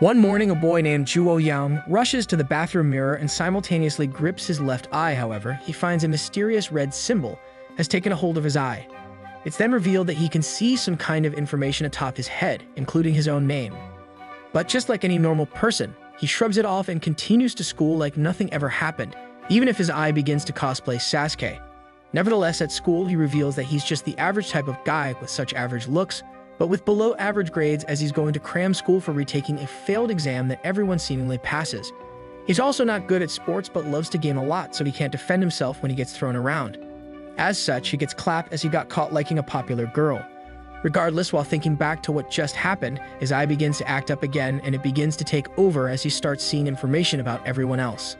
One morning, a boy named Zhuo Yang rushes to the bathroom mirror and simultaneously grips his left eye. However, he finds a mysterious red symbol has taken a hold of his eye. It's then revealed that he can see some kind of information atop his head, including his own name. But just like any normal person, he shrugs it off and continues to school like nothing ever happened, even if his eye begins to cosplay Sasuke. Nevertheless, at school, he reveals that he's just the average type of guy with such average looks, but with below average grades, as he's going to cram school for retaking a failed exam that everyone seemingly passes. He's also not good at sports but loves to game a lot, so he can't defend himself when he gets thrown around. As such, he gets clapped as he got caught liking a popular girl. Regardless, while thinking back to what just happened, his eye begins to act up again and it begins to take over as he starts seeing information about everyone else.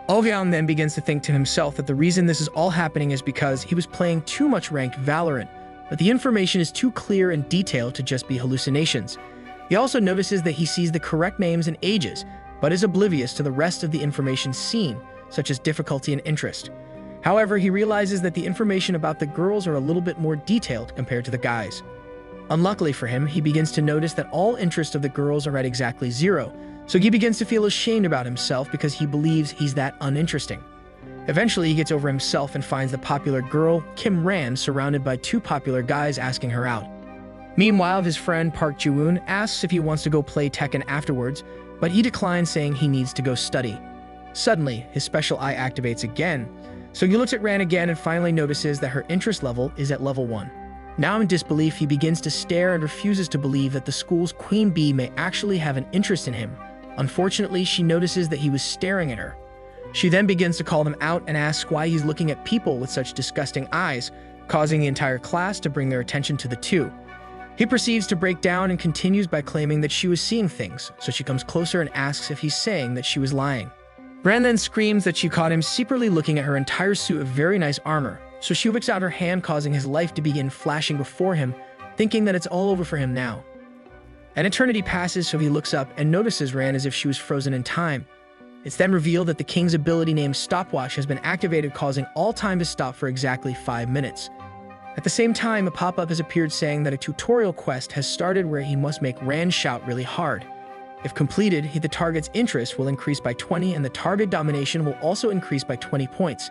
Ouyang then begins to think to himself that the reason this is all happening is because he was playing too much ranked Valorant, but the information is too clear and detailed to just be hallucinations. He also notices that he sees the correct names and ages, but is oblivious to the rest of the information seen, such as difficulty and interest. However, he realizes that the information about the girls are a little bit more detailed compared to the guys. Unluckily for him, he begins to notice that all interest of the girls are at exactly 0, so he begins to feel ashamed about himself because he believes he's that uninteresting. Eventually, he gets over himself and finds the popular girl, Kim Ran, surrounded by 2 popular guys asking her out. Meanwhile, his friend Park Ji-woon asks if he wants to go play Tekken afterwards, but he declines, saying he needs to go study. Suddenly, his special eye activates again, so he looks at Ran again and finally notices that her interest level is at level 1. Now in disbelief, he begins to stare and refuses to believe that the school's Queen Bee may actually have an interest in him. Unfortunately, she notices that he was staring at her. She then begins to call him out and asks why he's looking at people with such disgusting eyes, causing the entire class to bring their attention to the two. He proceeds to break down and continues by claiming that she was seeing things, so she comes closer and asks if he's saying that she was lying. Ran then screams that she caught him secretly looking at her entire suit of very nice armor, so she whips out her hand, causing his life to begin flashing before him, thinking that it's all over for him now. An eternity passes, so he looks up and notices Ran as if she was frozen in time. It's then revealed that the king's ability named Stopwatch has been activated, causing all time to stop for exactly 5 minutes. At the same time, a pop-up has appeared saying that a tutorial quest has started where he must make Ran shout really hard. If completed, the target's interest will increase by 20 and the target domination will also increase by 20 points.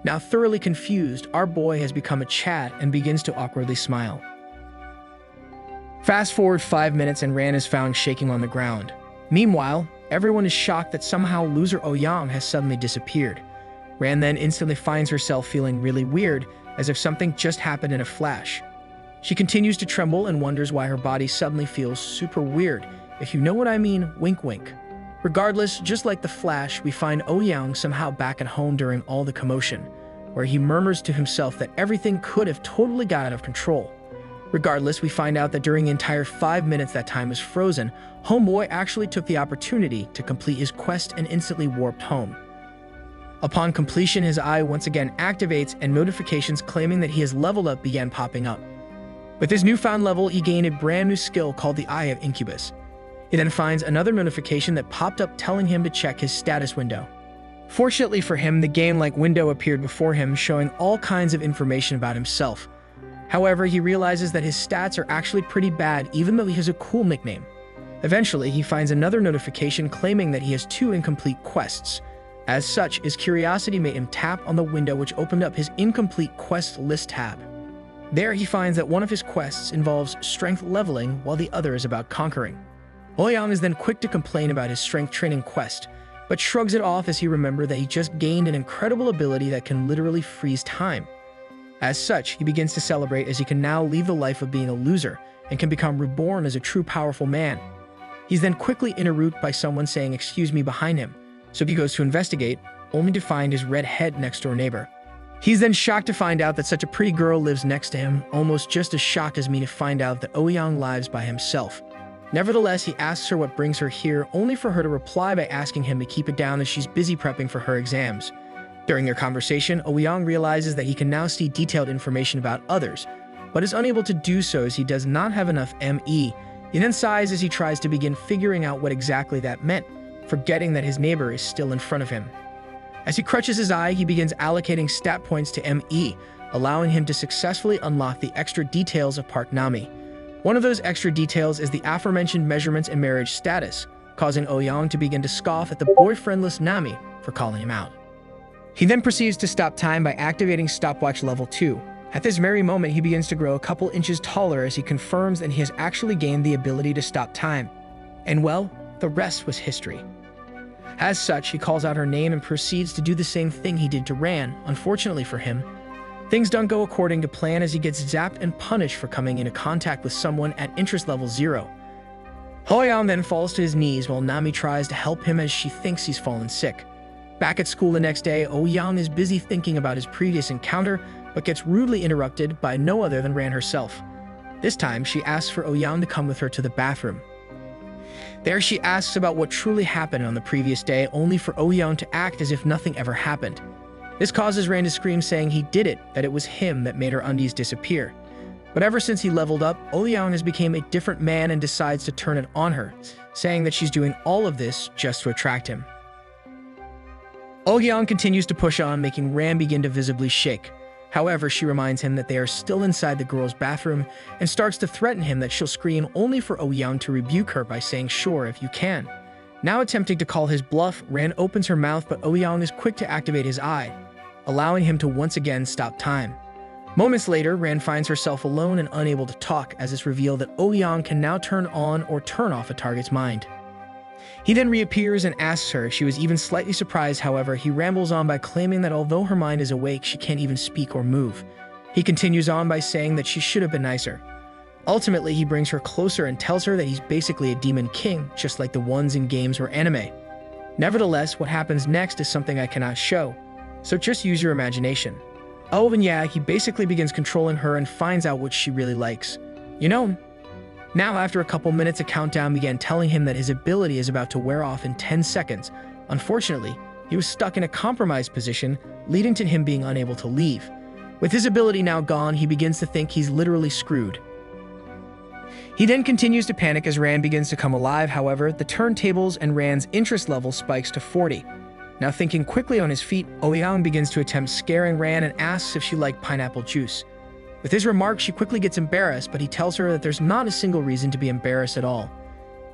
Now thoroughly confused, our boy has become a Chad and begins to awkwardly smile. Fast forward 5 minutes and Ran is found shaking on the ground. Meanwhile, everyone is shocked that somehow loser Ouyang has suddenly disappeared. Ran then instantly finds herself feeling really weird, as if something just happened in a flash. She continues to tremble and wonders why her body suddenly feels super weird. If you know what I mean, wink wink. Regardless, just like the Flash, we find Ouyang somehow back at home during all the commotion, where he murmurs to himself that everything could have totally got out of control. Regardless, we find out that during the entire 5 minutes that time is frozen, Homeboy actually took the opportunity to complete his quest and instantly warped home. Upon completion, his eye once again activates and notifications claiming that he has leveled up began popping up. With his newfound level, he gained a brand new skill called the Eye of Incubus. He then finds another notification that popped up telling him to check his status window. Fortunately for him, the game-like window appeared before him, showing all kinds of information about himself. However, he realizes that his stats are actually pretty bad, even though he has a cool nickname. Eventually, he finds another notification claiming that he has 2 incomplete quests. As such, his curiosity made him tap on the window, which opened up his incomplete quest list tab. There, he finds that one of his quests involves strength leveling, while the other is about conquering. Ouyang is then quick to complain about his strength training quest, but shrugs it off as he remembers that he just gained an incredible ability that can literally freeze time. As such, he begins to celebrate as he can now leave the life of being a loser and can become reborn as a true powerful man. He's then quickly interrupted by someone saying "excuse me" behind him, so he goes to investigate, only to find his red-head next-door neighbor. He's then shocked to find out that such a pretty girl lives next to him, almost just as shocked as me to find out that Ouyang lives by himself. Nevertheless, he asks her what brings her here, only for her to reply by asking him to keep it down as she's busy prepping for her exams. During their conversation, Ouyang realizes that he can now see detailed information about others, but is unable to do so as he does not have enough ME. He then sighs as he tries to begin figuring out what exactly that meant, forgetting that his neighbor is still in front of him. As he crutches his eye, he begins allocating stat points to ME, allowing him to successfully unlock the extra details of Park Nami. One of those extra details is the aforementioned measurements and marriage status, causing Ouyang to begin to scoff at the boyfriendless Nami for calling him out. He then proceeds to stop time by activating stopwatch level 2. At this very moment, he begins to grow a couple inches taller as he confirms that he has actually gained the ability to stop time. And well, the rest was history. As such, he calls out her name and proceeds to do the same thing he did to Ran. Unfortunately for him, things don't go according to plan as he gets zapped and punished for coming into contact with someone at interest level 0. Ouyang then falls to his knees while Nami tries to help him as she thinks he's fallen sick. Back at school the next day, Ouyang is busy thinking about his previous encounter, but gets rudely interrupted by no other than Ran herself. This time, she asks for Ouyang to come with her to the bathroom. There she asks about what truly happened on the previous day, only for Ouyang to act as if nothing ever happened. This causes Ran to scream, saying he did it, that it was him that made her undies disappear. But ever since he leveled up, Ouyang has become a different man and decides to turn it on her, saying that she's doing all of this just to attract him. Ouyang continues to push on, making Ran begin to visibly shake. However, she reminds him that they are still inside the girl's bathroom and starts to threaten him that she'll scream, only for Ouyang to rebuke her by saying, "Sure, if you can." Now attempting to call his bluff, Ran opens her mouth, but Ouyang is quick to activate his eye, allowing him to once again stop time. Moments later, Ran finds herself alone and unable to talk, as it's revealed that Ouyang can now turn on or turn off a target's mind. He then reappears and asks her if she was even slightly surprised. However, he rambles on by claiming that although her mind is awake, she can't even speak or move. He continues on by saying that she should have been nicer. Ultimately, he brings her closer and tells her that he's basically a demon king, just like the ones in games or anime. Nevertheless, what happens next is something I cannot show, so just use your imagination. Oh, and yeah, he basically begins controlling her and finds out what she really likes. You know, now after a couple minutes, a countdown began telling him that his ability is about to wear off in 10 seconds. Unfortunately, he was stuck in a compromised position, leading to him being unable to leave. With his ability now gone, he begins to think he's literally screwed. He then continues to panic as Ran begins to come alive. However, the turntables and Ran's interest level spikes to 40. Now thinking quickly on his feet, Ouyang begins to attempt scaring Ran and asks if she liked pineapple juice. With his remark, she quickly gets embarrassed, but he tells her that there's not a single reason to be embarrassed at all.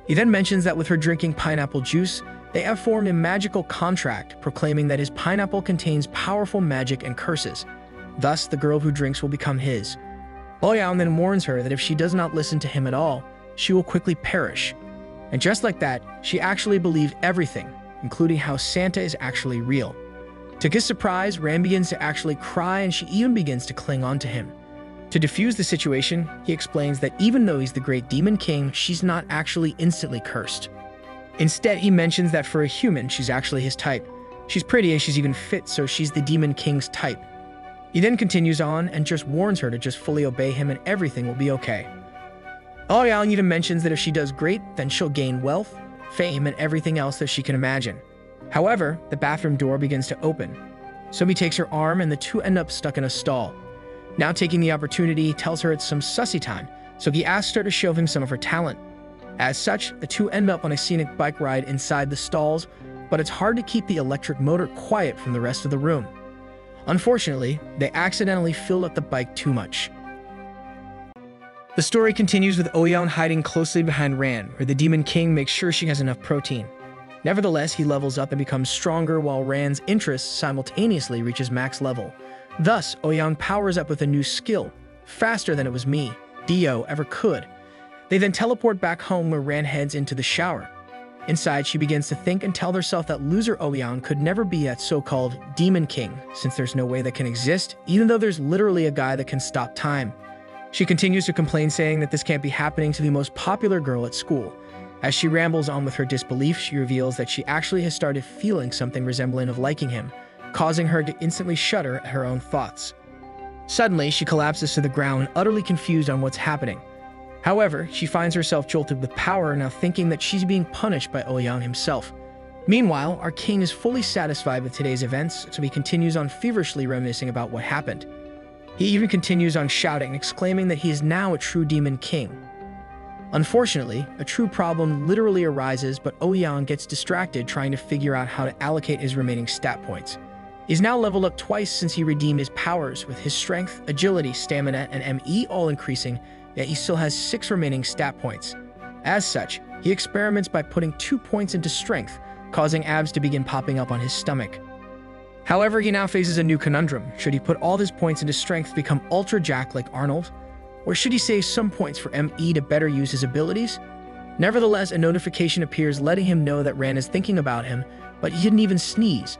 He then mentions that with her drinking pineapple juice, they have formed a magical contract, proclaiming that his pineapple contains powerful magic and curses. Thus, the girl who drinks will become his. Ouyang then warns her that if she does not listen to him at all, she will quickly perish. And just like that, she actually believed everything, including how Santa is actually real. To his surprise, Ran begins to actually cry and she even begins to cling on to him. To defuse the situation, he explains that even though he's the great demon king, she's not actually instantly cursed. Instead, he mentions that for a human, she's actually his type. She's pretty and she's even fit, so she's the demon king's type. He then continues on and just warns her to just fully obey him and everything will be okay. Ouyang even mentions that if she does great, then she'll gain wealth, fame, and everything else that she can imagine. However, the bathroom door begins to open. So he takes her arm and the two end up stuck in a stall. Now taking the opportunity, he tells her it's some sussy time, so he asks her to show him some of her talent. As such, the two end up on a scenic bike ride inside the stalls, but it's hard to keep the electric motor quiet from the rest of the room. Unfortunately, they accidentally filled up the bike too much. The story continues with Ouyang hiding closely behind Ran, where the Demon King makes sure she has enough protein. Nevertheless, he levels up and becomes stronger while Ran's interest simultaneously reaches max level. Thus, Ouyang powers up with a new skill, faster than it was me, Dio, ever could. They then teleport back home where Ran heads into the shower. Inside, she begins to think and tell herself that loser Ouyang could never be that so-called Demon King, since there's no way that can exist, even though there's literally a guy that can stop time. She continues to complain, saying that this can't be happening to the most popular girl at school. As she rambles on with her disbelief, she reveals that she actually has started feeling something resembling of liking him, causing her to instantly shudder at her own thoughts. Suddenly, she collapses to the ground, utterly confused on what's happening. However, she finds herself jolted with power, now thinking that she's being punished by Ouyang himself. Meanwhile, our king is fully satisfied with today's events, so he continues on feverishly reminiscing about what happened. He even continues on shouting, exclaiming that he is now a true demon king. Unfortunately, a true problem literally arises, but Ouyang gets distracted trying to figure out how to allocate his remaining stat points. He's now leveled up twice since he redeemed his powers, with his strength, agility, stamina, and ME all increasing, yet he still has 6 remaining stat points. As such, He experiments by putting 2 points into strength, causing abs to begin popping up on his stomach. However, he now faces a new conundrum. Should he put all his points into strength to become Ultra Jack like Arnold? Or should he save some points for ME to better use his abilities? Nevertheless, a notification appears letting him know that Ran is thinking about him, but he didn't even sneeze.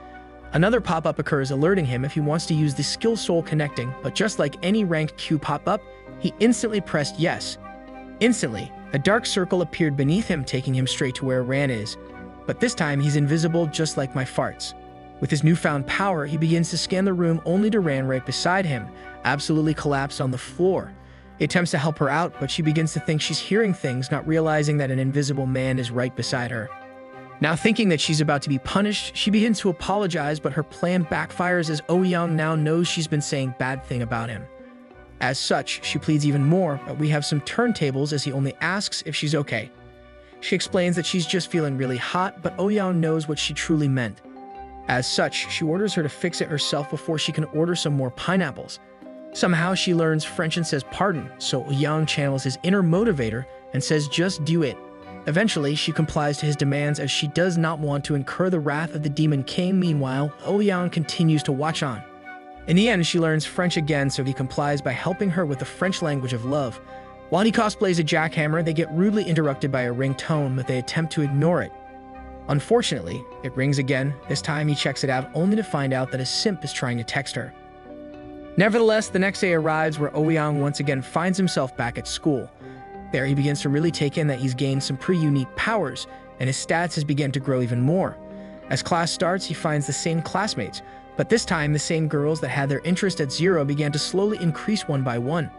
Another pop-up occurs alerting him if he wants to use the skill Soul Connecting, but just like any ranked Q pop-up, he instantly pressed yes. Instantly, a dark circle appeared beneath him, taking him straight to where Ran is. But this time, he's invisible just like my farts. With his newfound power, he begins to scan the room only to Ran right beside him, absolutely collapsed on the floor. He attempts to help her out, but she begins to think she's hearing things, not realizing that an invisible man is right beside her. Now thinking that she's about to be punished, she begins to apologize, but her plan backfires as Ouyang now knows she's been saying bad thing about him. As such, she pleads even more, but we have some turntables as he only asks if she's okay. She explains that she's just feeling really hot, but Ouyang knows what she truly meant. As such, she orders her to fix it herself before she can order some more pineapples. Somehow she learns French and says pardon, so Ouyang channels his inner motivator and says just do it. Eventually, she complies to his demands as she does not want to incur the wrath of the Demon King. Meanwhile, Ouyang continues to watch on. In the end, she learns French again, so he complies by helping her with the French language of love. While he cosplays a jackhammer, they get rudely interrupted by a ringtone, but they attempt to ignore it. Unfortunately, it rings again. This time he checks it out only to find out that a simp is trying to text her. Nevertheless, the next day arrives where Ouyang once again finds himself back at school. There he begins to really take in that he's gained some pretty unique powers, and his stats has begun to grow even more. As class starts, he finds the same classmates, but this time the same girls that had their interest at 0 began to slowly increase one by one.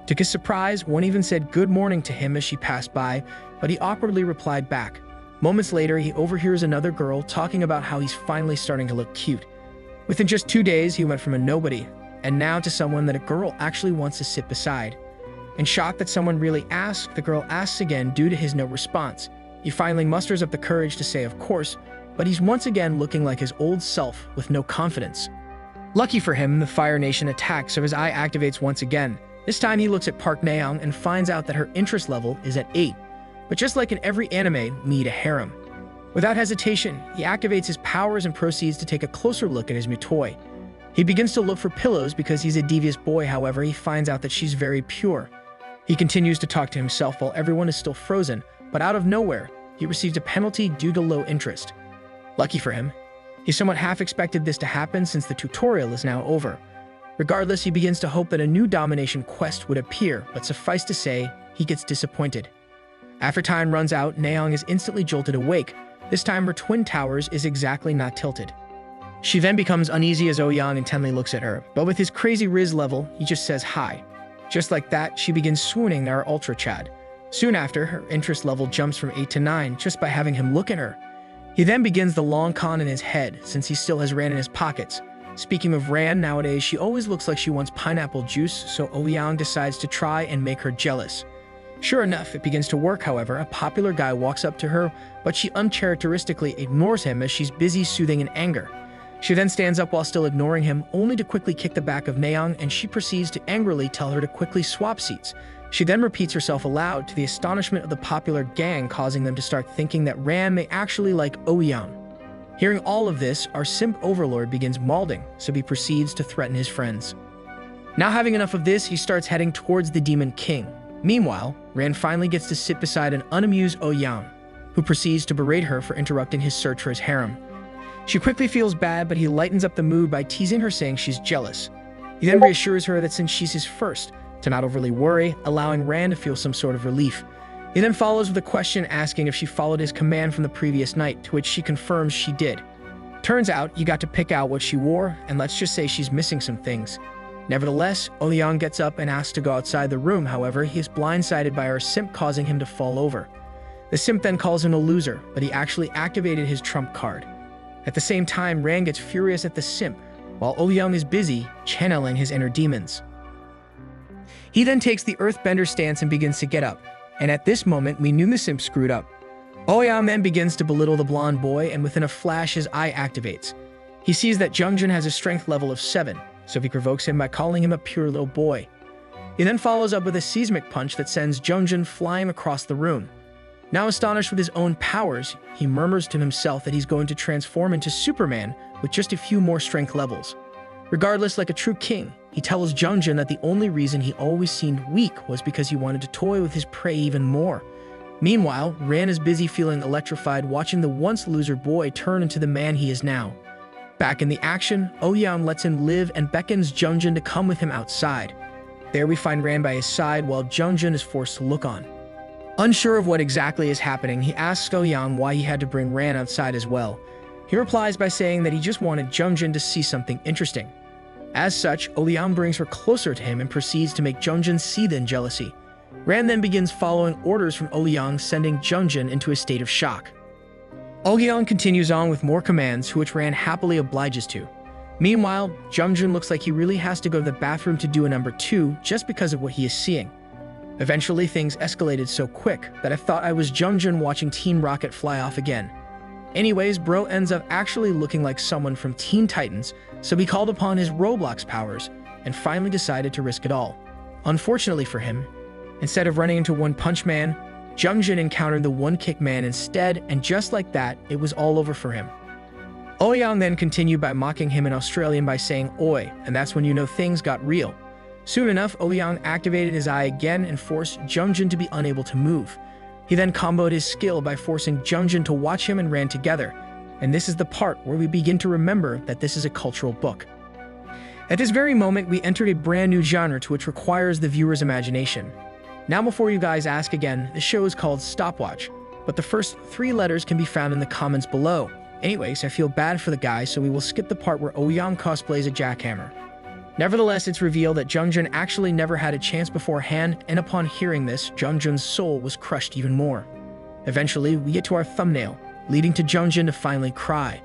To his surprise, one even said good morning to him as she passed by, but he awkwardly replied back. Moments later, he overhears another girl talking about how he's finally starting to look cute. Within just 2 days, he went from a nobody, and now to someone that a girl actually wants to sit beside. In shock that someone really asked, the girl asks again due to his no response. He finally musters up the courage to say of course, but he's once again looking like his old self with no confidence. Lucky for him, the Fire Nation attacks, so his eye activates once again. This time he looks at Park Naeong and finds out that her interest level is at 8. But just like in every anime, meet a harem. Without hesitation, he activates his powers and proceeds to take a closer look at his new toy. He begins to look for pillows because he's a devious boy. However, he finds out that she's very pure. He continues to talk to himself while everyone is still frozen, but out of nowhere, he receives a penalty due to low interest. Lucky for him, he somewhat half expected this to happen since the tutorial is now over. Regardless, he begins to hope that a new domination quest would appear, but suffice to say, he gets disappointed. After time runs out, Naeong is instantly jolted awake. This time her twin towers is exactly not tilted. She then becomes uneasy as Ouyang intently looks at her, but with his crazy Riz level, he just says hi. Just like that, she begins swooning at our Ultra Chad. Soon after, her interest level jumps from 8 to 9 just by having him look at her. He then begins the long con in his head, since he still has Ran in his pockets. Speaking of Ran, nowadays she always looks like she wants pineapple juice, so Ouyang decides to try and make her jealous. Sure enough, it begins to work. However, a popular guy walks up to her, but she uncharacteristically ignores him as she's busy soothing in anger. She then stands up while still ignoring him, only to quickly kick the back of Naeong, and she proceeds to angrily tell her to quickly swap seats. She then repeats herself aloud to the astonishment of the popular gang, causing them to start thinking that Ran may actually like Ouyang. Hearing all of this, our simp overlord begins mauling, so he proceeds to threaten his friends. Now having enough of this, he starts heading towards the Demon King. Meanwhile, Ran finally gets to sit beside an unamused Ouyang, who proceeds to berate her for interrupting his search for his harem. She quickly feels bad, but he lightens up the mood by teasing her, saying she's jealous. He then reassures her that since she's his first, to not overly worry, allowing Ran to feel some sort of relief. He then follows with a question asking if she followed his command from the previous night, to which she confirms she did. Turns out, you got to pick out what she wore, and let's just say she's missing some things. Nevertheless, Ouyang gets up and asks to go outside the room. However, he is blindsided by our simp, causing him to fall over. The simp then calls him a loser, but he actually activated his trump card. At the same time, Ran gets furious at the simp, while Ouyang is busy channeling his inner demons. He then takes the earthbender stance and begins to get up, and at this moment we knew the simp screwed up. Ouyang then begins to belittle the blonde boy, and within a flash his eye activates. He sees that Jungjun has a strength level of 7, so he provokes him by calling him a pure little boy. He then follows up with a seismic punch that sends Jungjun flying across the room. Now astonished with his own powers, he murmurs to himself that he's going to transform into Superman with just a few more strength levels. Regardless, like a true king, he tells Junjin that the only reason he always seemed weak was because he wanted to toy with his prey even more. Meanwhile, Ran is busy feeling electrified watching the once loser boy turn into the man he is now. Back in the action, Ouyang lets him live and beckons Junjin to come with him outside. There we find Ran by his side while Junjin is forced to look on. Unsure of what exactly is happening, he asks Ouyang why he had to bring Ran outside as well. He replies by saying that he just wanted Junjin to see something interesting. As such, Ouyang brings her closer to him and proceeds to make Junjin seethe in jealousy. Ran then begins following orders from Ouyang, sending Junjin into a state of shock. Ouyang continues on with more commands, which Ran happily obliges to. Meanwhile, Junjin looks like he really has to go to the bathroom to do a number 2 just because of what he is seeing. Eventually, things escalated so quick that I thought I was Junjin watching Team Rocket fly off again. Anyways, bro ends up actually looking like someone from Teen Titans, so he called upon his Roblox powers and finally decided to risk it all. Unfortunately for him, instead of running into One Punch Man, Junjin encountered the One Kick Man instead, and just like that, it was all over for him. Ouyang then continued by mocking him in Australian by saying "Oi," and that's when you know things got real. Soon enough, Ouyang activated his eye again and forced Junjin to be unable to move. He then comboed his skill by forcing Junjin to watch him and Ran together. And this is the part where we begin to remember that this is a cultural book. At this very moment, we entered a brand new genre to which requires the viewer's imagination. Now before you guys ask again, the show is called Stopwatch, but the first 3 letters can be found in the comments below. Anyways, I feel bad for the guy, so we will skip the part where Ouyang cosplays a jackhammer. Nevertheless, it's revealed that Junjin actually never had a chance beforehand, and upon hearing this, Junjin's soul was crushed even more. Eventually, we get to our thumbnail, leading to Junjin to finally cry.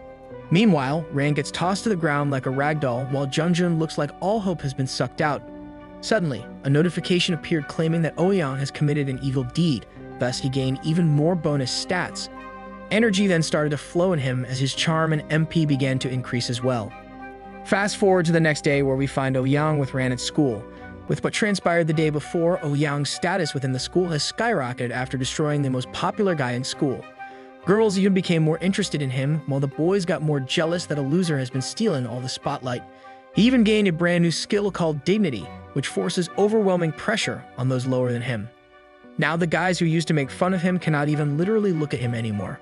Meanwhile, Ran gets tossed to the ground like a ragdoll, while Junjin looks like all hope has been sucked out. Suddenly, a notification appeared claiming that Ouyang has committed an evil deed, thus he gained even more bonus stats. Energy then started to flow in him as his charm and MP began to increase as well. Fast forward to the next day where we find Ouyang with Ran at school. With what transpired the day before, Ouyang's status within the school has skyrocketed after destroying the most popular guy in school. Girls even became more interested in him, while the boys got more jealous that a loser has been stealing all the spotlight. He even gained a brand new skill called Dignity, which forces overwhelming pressure on those lower than him. Now the guys who used to make fun of him cannot even literally look at him anymore.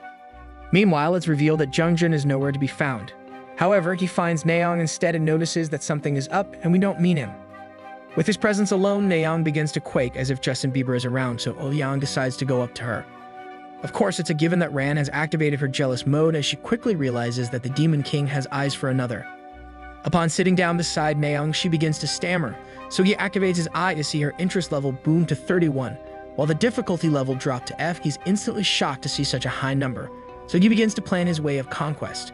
Meanwhile, it's revealed that Junjin is nowhere to be found. However, he finds Nayeon instead and notices that something is up and we don't mean him. With his presence alone, Nayeon begins to quake as if Justin Bieber is around, so Ouyang decides to go up to her. Of course, it's a given that Ran has activated her jealous mode as she quickly realizes that the Demon King has eyes for another. Upon sitting down beside Nayeon, she begins to stammer, so he activates his eye to see her interest level boom to 31. While the difficulty level dropped to F, he's instantly shocked to see such a high number, so he begins to plan his way of conquest.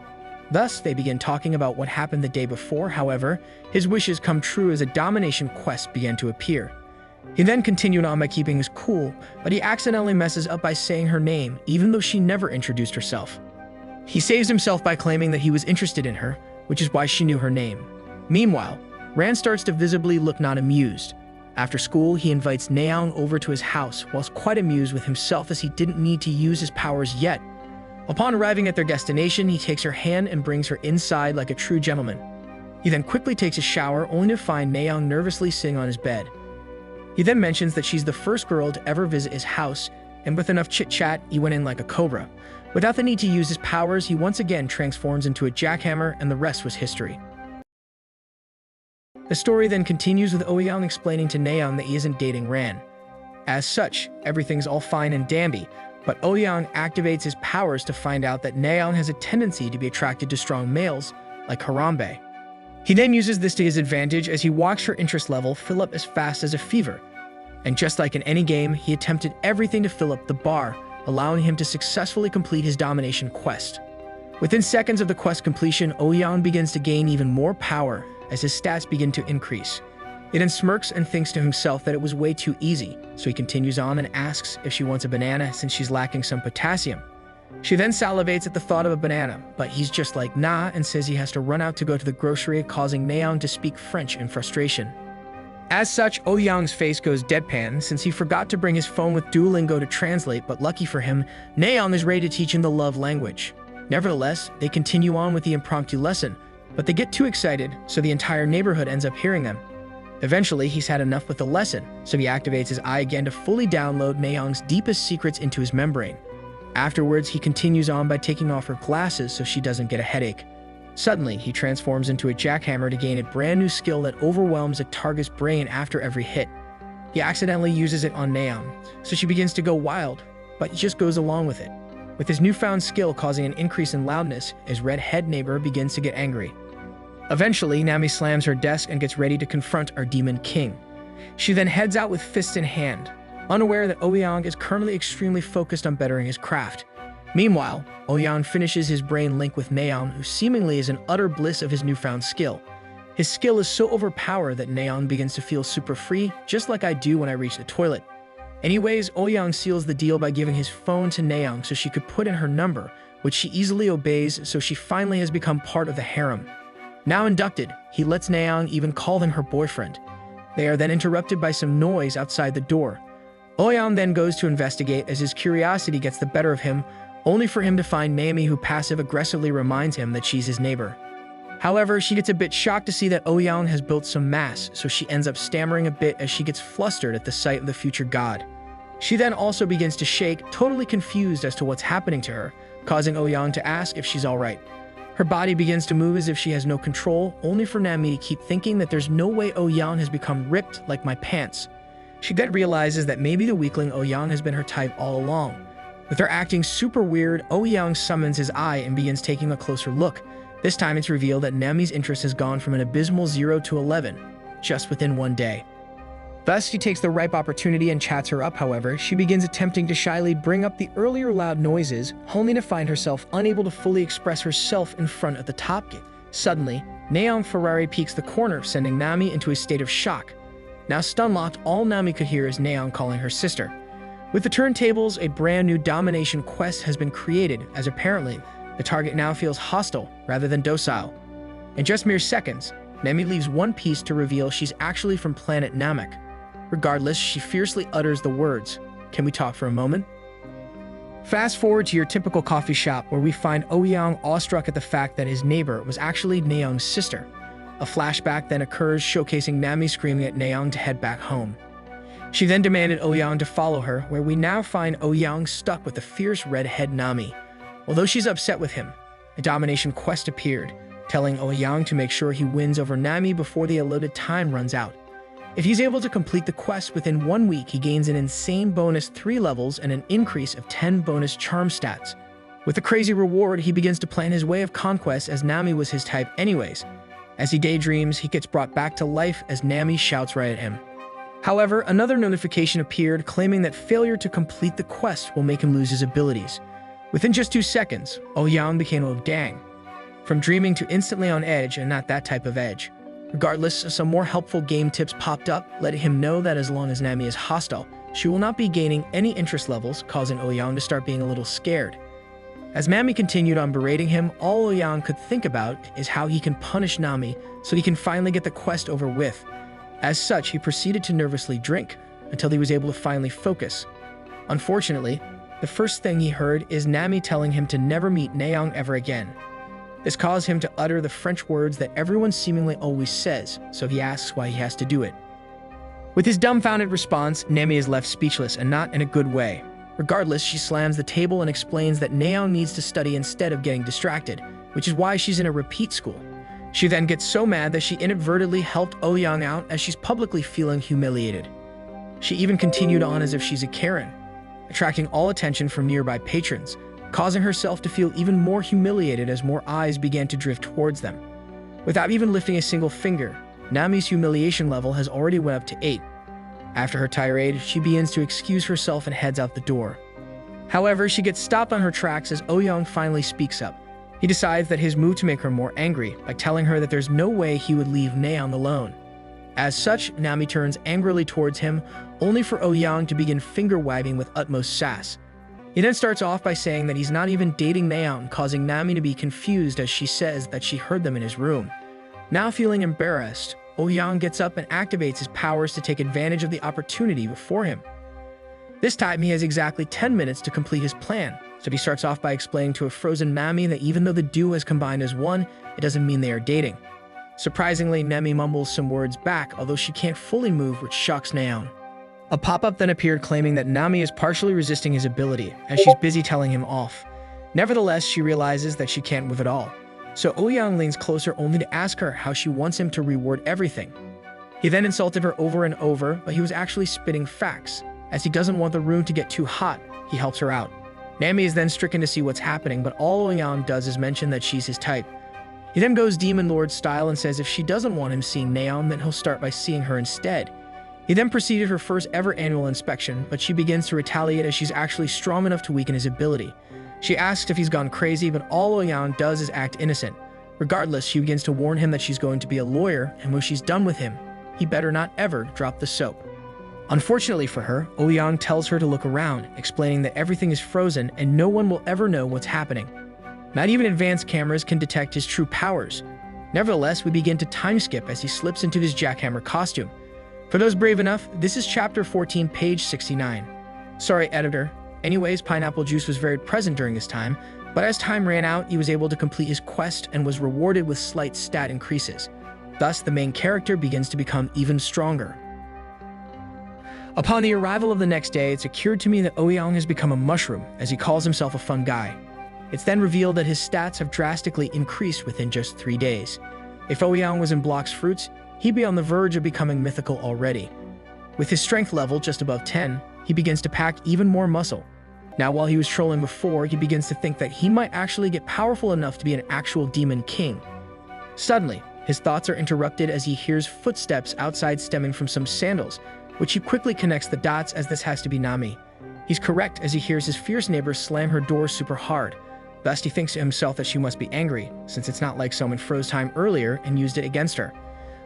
Thus, they begin talking about what happened the day before. However, his wishes come true as a domination quest began to appear. He then continued on by keeping his cool, but he accidentally messes up by saying her name, even though she never introduced herself. He saves himself by claiming that he was interested in her, which is why she knew her name. Meanwhile, Ran starts to visibly look not amused. After school, he invites Nayeon over to his house, whilst quite amused with himself as he didn't need to use his powers yet. Upon arriving at their destination, he takes her hand and brings her inside like a true gentleman. He then quickly takes a shower, only to find Nayeon nervously sitting on his bed. He then mentions that she's the first girl to ever visit his house, and with enough chit-chat, he went in like a cobra. Without the need to use his powers, he once again transforms into a jackhammer, and the rest was history. The story then continues with Ouyang explaining to Nayeon that he isn't dating Ran. As such, everything's all fine and dandy, but Ouyang activates his powers to find out that Nayeon has a tendency to be attracted to strong males, like Harambe. He then uses this to his advantage as he watched her interest level fill up as fast as a fever. And just like in any game, he attempted everything to fill up the bar, allowing him to successfully complete his domination quest. Within seconds of the quest completion, Ouyang begins to gain even more power as his stats begin to increase. He then smirks and thinks to himself that it was way too easy, so he continues on and asks if she wants a banana since she's lacking some potassium. She then salivates at the thought of a banana, but he's just like nah and says he has to run out to go to the grocery, causing Nayeon to speak French in frustration. As such, Ouyang's face goes deadpan since he forgot to bring his phone with Duolingo to translate, but lucky for him, Naeon is ready to teach him the love language. Nevertheless, they continue on with the impromptu lesson, but they get too excited, so the entire neighborhood ends up hearing them. Eventually, he's had enough with the lesson, so he activates his eye again to fully download Naeon's deepest secrets into his membrane. Afterwards, he continues on by taking off her glasses so she doesn't get a headache. Suddenly, he transforms into a jackhammer to gain a brand new skill that overwhelms a target's brain after every hit. He accidentally uses it on Naeon, so she begins to go wild, but he just goes along with it. With his newfound skill causing an increase in loudness, his red-head neighbor begins to get angry. Eventually, Nami slams her desk and gets ready to confront our Demon King. She then heads out with fists in hand, unaware that Ouyang is currently extremely focused on bettering his craft. Meanwhile, Ouyang finishes his brain link with Naeon, who seemingly is in utter bliss of his newfound skill. His skill is so overpowered that Naeon begins to feel super free, just like I do when I reach the toilet. Anyways, Ouyang seals the deal by giving his phone to Naeon so she could put in her number, which she easily obeys, so she finally has become part of the harem. Now inducted, he lets Naeon even call him her boyfriend. They are then interrupted by some noise outside the door. Ouyang then goes to investigate as his curiosity gets the better of him, only for him to find Nami, who passive-aggressively reminds him that she's his neighbor. However, she gets a bit shocked to see that Ouyang has built some mass, so she ends up stammering a bit as she gets flustered at the sight of the future god. She then also begins to shake, totally confused as to what's happening to her, causing Ouyang to ask if she's alright. Her body begins to move as if she has no control, only for Nami to keep thinking that there's no way Ouyang has become ripped like my pants. She then realizes that maybe the weakling Ouyang has been her type all along. With her acting super weird, Ouyang summons his eye and begins taking a closer look. This time it's revealed that Nami's interest has gone from an abysmal 0 to 11, just within one day. Thus, she takes the ripe opportunity and chats her up. However, she begins attempting to shyly bring up the earlier loud noises, only to find herself unable to fully express herself in front of the top gate. Suddenly, Naeon Ferrari peeks the corner, sending Nami into a state of shock. Now stun-locked, all Nami could hear is Naeon calling her sister. With the turntables, a brand new domination quest has been created, as apparently, the target now feels hostile rather than docile. In just mere seconds, Nami leaves one piece to reveal she's actually from planet Namek. Regardless, she fiercely utters the words, "Can we talk for a moment?" Fast forward to your typical coffee shop where we find Ouyang awestruck at the fact that his neighbor was actually Naeon's sister. A flashback then occurs showcasing Nami screaming at Naeon to head back home. She then demanded Ouyang to follow her, where we now find Ouyang stuck with the fierce redhead Nami. Although she's upset with him, a domination quest appeared, telling Ouyang to make sure he wins over Nami before the allotted time runs out. If he's able to complete the quest within 1 week, he gains an insane bonus 3 levels and an increase of 10 bonus charm stats. With the crazy reward, he begins to plan his way of conquest as Nami was his type anyways. As he daydreams, he gets brought back to life as Nami shouts right at him. However, another notification appeared claiming that failure to complete the quest will make him lose his abilities. Within just 2 seconds, Ouyang became a dang. From dreaming to instantly on edge, and not that type of edge. Regardless, some more helpful game tips popped up, letting him know that as long as Nami is hostile, she will not be gaining any interest levels, causing Ouyang to start being a little scared. As Nami continued on berating him, all Ouyang could think about is how he can punish Nami so he can finally get the quest over with. As such, he proceeded to nervously drink until he was able to finally focus. Unfortunately, the first thing he heard is Nami telling him to never meet Naeon ever again. This caused him to utter the French words that everyone seemingly always says, so he asks why he has to do it. With his dumbfounded response, Nami is left speechless and not in a good way. Regardless, she slams the table and explains that Naeon needs to study instead of getting distracted, which is why she's in a repeat school. She then gets so mad that she inadvertently helped Ouyang out as she's publicly feeling humiliated. She even continued on as if she's a Karen, attracting all attention from nearby patrons, causing herself to feel even more humiliated as more eyes began to drift towards them. Without even lifting a single finger, Nami's humiliation level has already went up to 8. After her tirade, she begins to excuse herself and heads out the door. However, she gets stopped on her tracks as Ouyang finally speaks up. He decides that his move to make her more angry by telling her that there's no way he would leave Naeon alone. As such, Nami turns angrily towards him, only for Ouyang to begin finger-wagging with utmost sass. He then starts off by saying that he's not even dating Naeon, causing Nami to be confused as she says that she heard them in his room. Now feeling embarrassed, Ouyang gets up and activates his powers to take advantage of the opportunity before him. This time, he has exactly 10 minutes to complete his plan, so he starts off by explaining to a frozen Nami that even though the duo has combined as one, it doesn't mean they are dating. Surprisingly, Nami mumbles some words back, although she can't fully move, which shocks Naon. A pop-up then appeared claiming that Nami is partially resisting his ability, as she's busy telling him off. Nevertheless, she realizes that she can't move at all. So Ouyang leans closer only to ask her how she wants him to reward everything. He then insulted her over and over, but he was actually spitting facts. As he doesn't want the room to get too hot, he helps her out. Nami is then stricken to see what's happening, but all Ouyang does is mention that she's his type. He then goes Demon Lord style and says if she doesn't want him seeing Naon, then he'll start by seeing her instead. He then proceeded her first ever annual inspection, but she begins to retaliate as she's actually strong enough to weaken his ability. She asks if he's gone crazy, but all Ouyang does is act innocent. Regardless, she begins to warn him that she's going to be a lawyer, and when she's done with him, he better not ever drop the soap. Unfortunately for her, Ouyang tells her to look around, explaining that everything is frozen and no one will ever know what's happening. Not even advanced cameras can detect his true powers. Nevertheless, we begin to time skip as he slips into his jackhammer costume. For those brave enough, this is chapter 14, page 69. Sorry, editor. Anyways, pineapple juice was very present during this time, but as time ran out, he was able to complete his quest and was rewarded with slight stat increases. Thus, the main character begins to become even stronger. Upon the arrival of the next day, it's occurred to me that Ouyang has become a mushroom, as he calls himself a fun guy. It's then revealed that his stats have drastically increased within just 3 days. If Ouyang was in Block's fruits, he'd be on the verge of becoming mythical already. With his strength level just above 10, he begins to pack even more muscle. Now, while he was trolling before, he begins to think that he might actually get powerful enough to be an actual demon king. Suddenly, his thoughts are interrupted as he hears footsteps outside stemming from some sandals, which he quickly connects the dots as this has to be Nami. He's correct as he hears his fierce neighbor slam her door super hard. Thus, he thinks to himself that she must be angry, since it's not like someone froze time earlier and used it against her.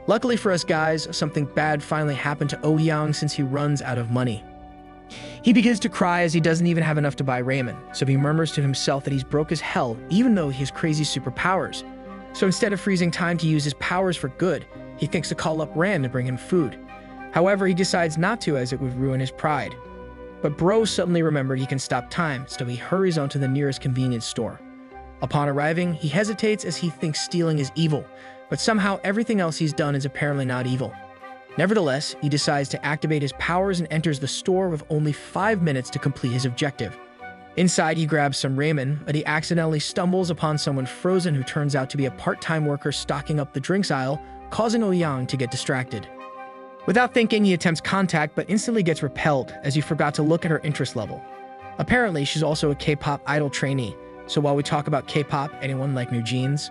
Luckily for us guys, something bad finally happened to Ouyang since he runs out of money. He begins to cry as he doesn't even have enough to buy ramen, so he murmurs to himself that he's broke as hell even though he has crazy superpowers. So instead of freezing time to use his powers for good, he thinks to call up Ran to bring him food. However, he decides not to as it would ruin his pride. But Bro suddenly remembered he can stop time, so he hurries on to the nearest convenience store. Upon arriving, he hesitates as he thinks stealing is evil, but somehow everything else he's done is apparently not evil. Nevertheless, he decides to activate his powers and enters the store with only 5 minutes to complete his objective. Inside, he grabs some ramen, but he accidentally stumbles upon someone frozen who turns out to be a part-time worker stocking up the drinks aisle, causing Ouyang to get distracted. Without thinking, he attempts contact but instantly gets repelled as he forgot to look at her interest level. Apparently, she's also a K-pop idol trainee, so while we talk about K-pop, anyone like New Jeans?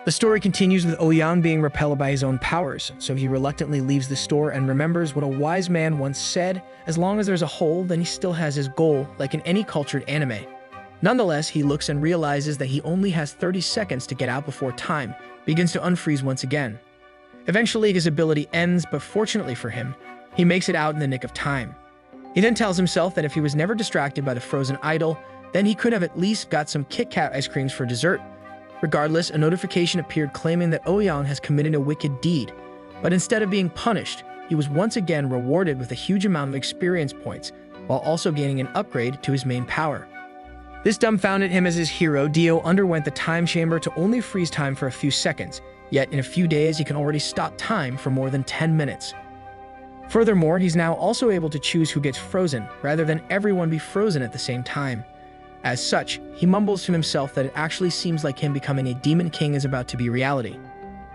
The story continues with Ouyang being repelled by his own powers, so he reluctantly leaves the store and remembers what a wise man once said, as long as there's a hole, then he still has his goal, like in any cultured anime. Nonetheless, he looks and realizes that he only has 30 seconds to get out before time begins to unfreeze once again. Eventually, his ability ends, but fortunately for him, he makes it out in the nick of time. He then tells himself that if he was never distracted by the frozen idol, then he could have at least got some Kit Kat ice creams for dessert. Regardless, a notification appeared claiming that Ouyang has committed a wicked deed, but instead of being punished, he was once again rewarded with a huge amount of experience points, while also gaining an upgrade to his main power. This dumbfounded him as his hero, Dio, underwent the time chamber to only freeze time for a few seconds, yet in a few days he can already stop time for more than 10 minutes. Furthermore, he's now also able to choose who gets frozen, rather than everyone be frozen at the same time. As such, he mumbles to himself that it actually seems like him becoming a demon king is about to be reality.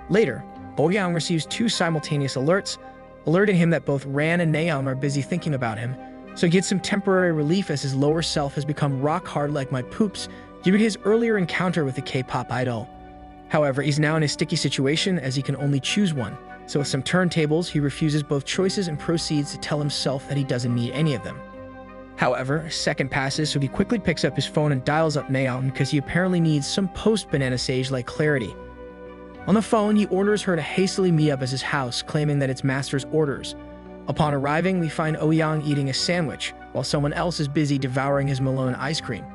Later, Ouyang receives 2 simultaneous alerts, alerting him that both Ran and Naeum are busy thinking about him, so he gets some temporary relief as his lower self has become rock hard like my poops due to his earlier encounter with the K-pop idol. However, he's now in a sticky situation as he can only choose one, so with some turntables, he refuses both choices and proceeds to tell himself that he doesn't need any of them. However, a second passes, so he quickly picks up his phone and dials up Naeum because he apparently needs some post-banana sage-like clarity. On the phone, he orders her to hastily meet up at his house, claiming that it's master's orders. Upon arriving, we find Ouyang eating a sandwich, while someone else is busy devouring his Malone ice cream.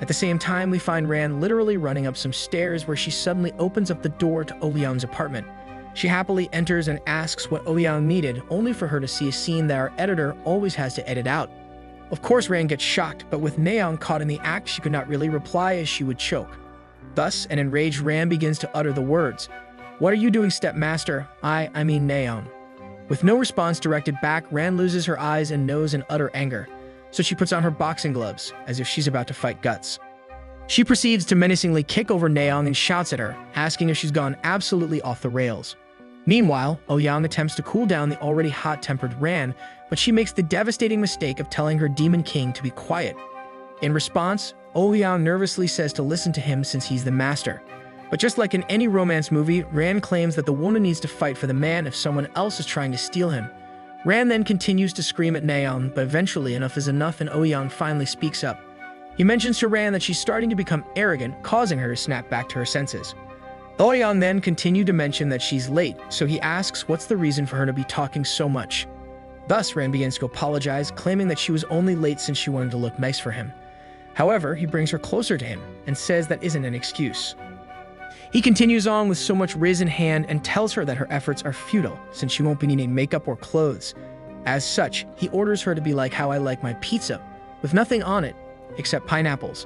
At the same time, we find Ran literally running up some stairs where she suddenly opens up the door to Ouyang's apartment. She happily enters and asks what Ouyang needed, only for her to see a scene that our editor always has to edit out. Of course, Ran gets shocked, but with Naeon caught in the act, she could not really reply as she would choke. Thus, an enraged Ran begins to utter the words, "What are you doing, stepmaster? I mean Naeon." With no response directed back, Ran loses her eyes and nose in utter anger, so she puts on her boxing gloves, as if she's about to fight guts. She proceeds to menacingly kick over Naeon and shouts at her, asking if she's gone absolutely off the rails. Meanwhile, Ouyang attempts to cool down the already hot-tempered Ran, but she makes the devastating mistake of telling her Demon King to be quiet. In response, Ouyang nervously says to listen to him since he's the master. But just like in any romance movie, Ran claims that the woman needs to fight for the man if someone else is trying to steal him. Ran then continues to scream at Naeon, but eventually enough is enough and Ouyang finally speaks up. He mentions to Ran that she's starting to become arrogant, causing her to snap back to her senses. Ouyang then continued to mention that she's late, so he asks what's the reason for her to be talking so much. Thus, Ran begins to apologize, claiming that she was only late since she wanted to look nice for him. However, he brings her closer to him and says that isn't an excuse. He continues on with so much riz in hand and tells her that her efforts are futile since she won't be needing makeup or clothes. As such, he orders her to be like how I like my pizza, with nothing on it except pineapples.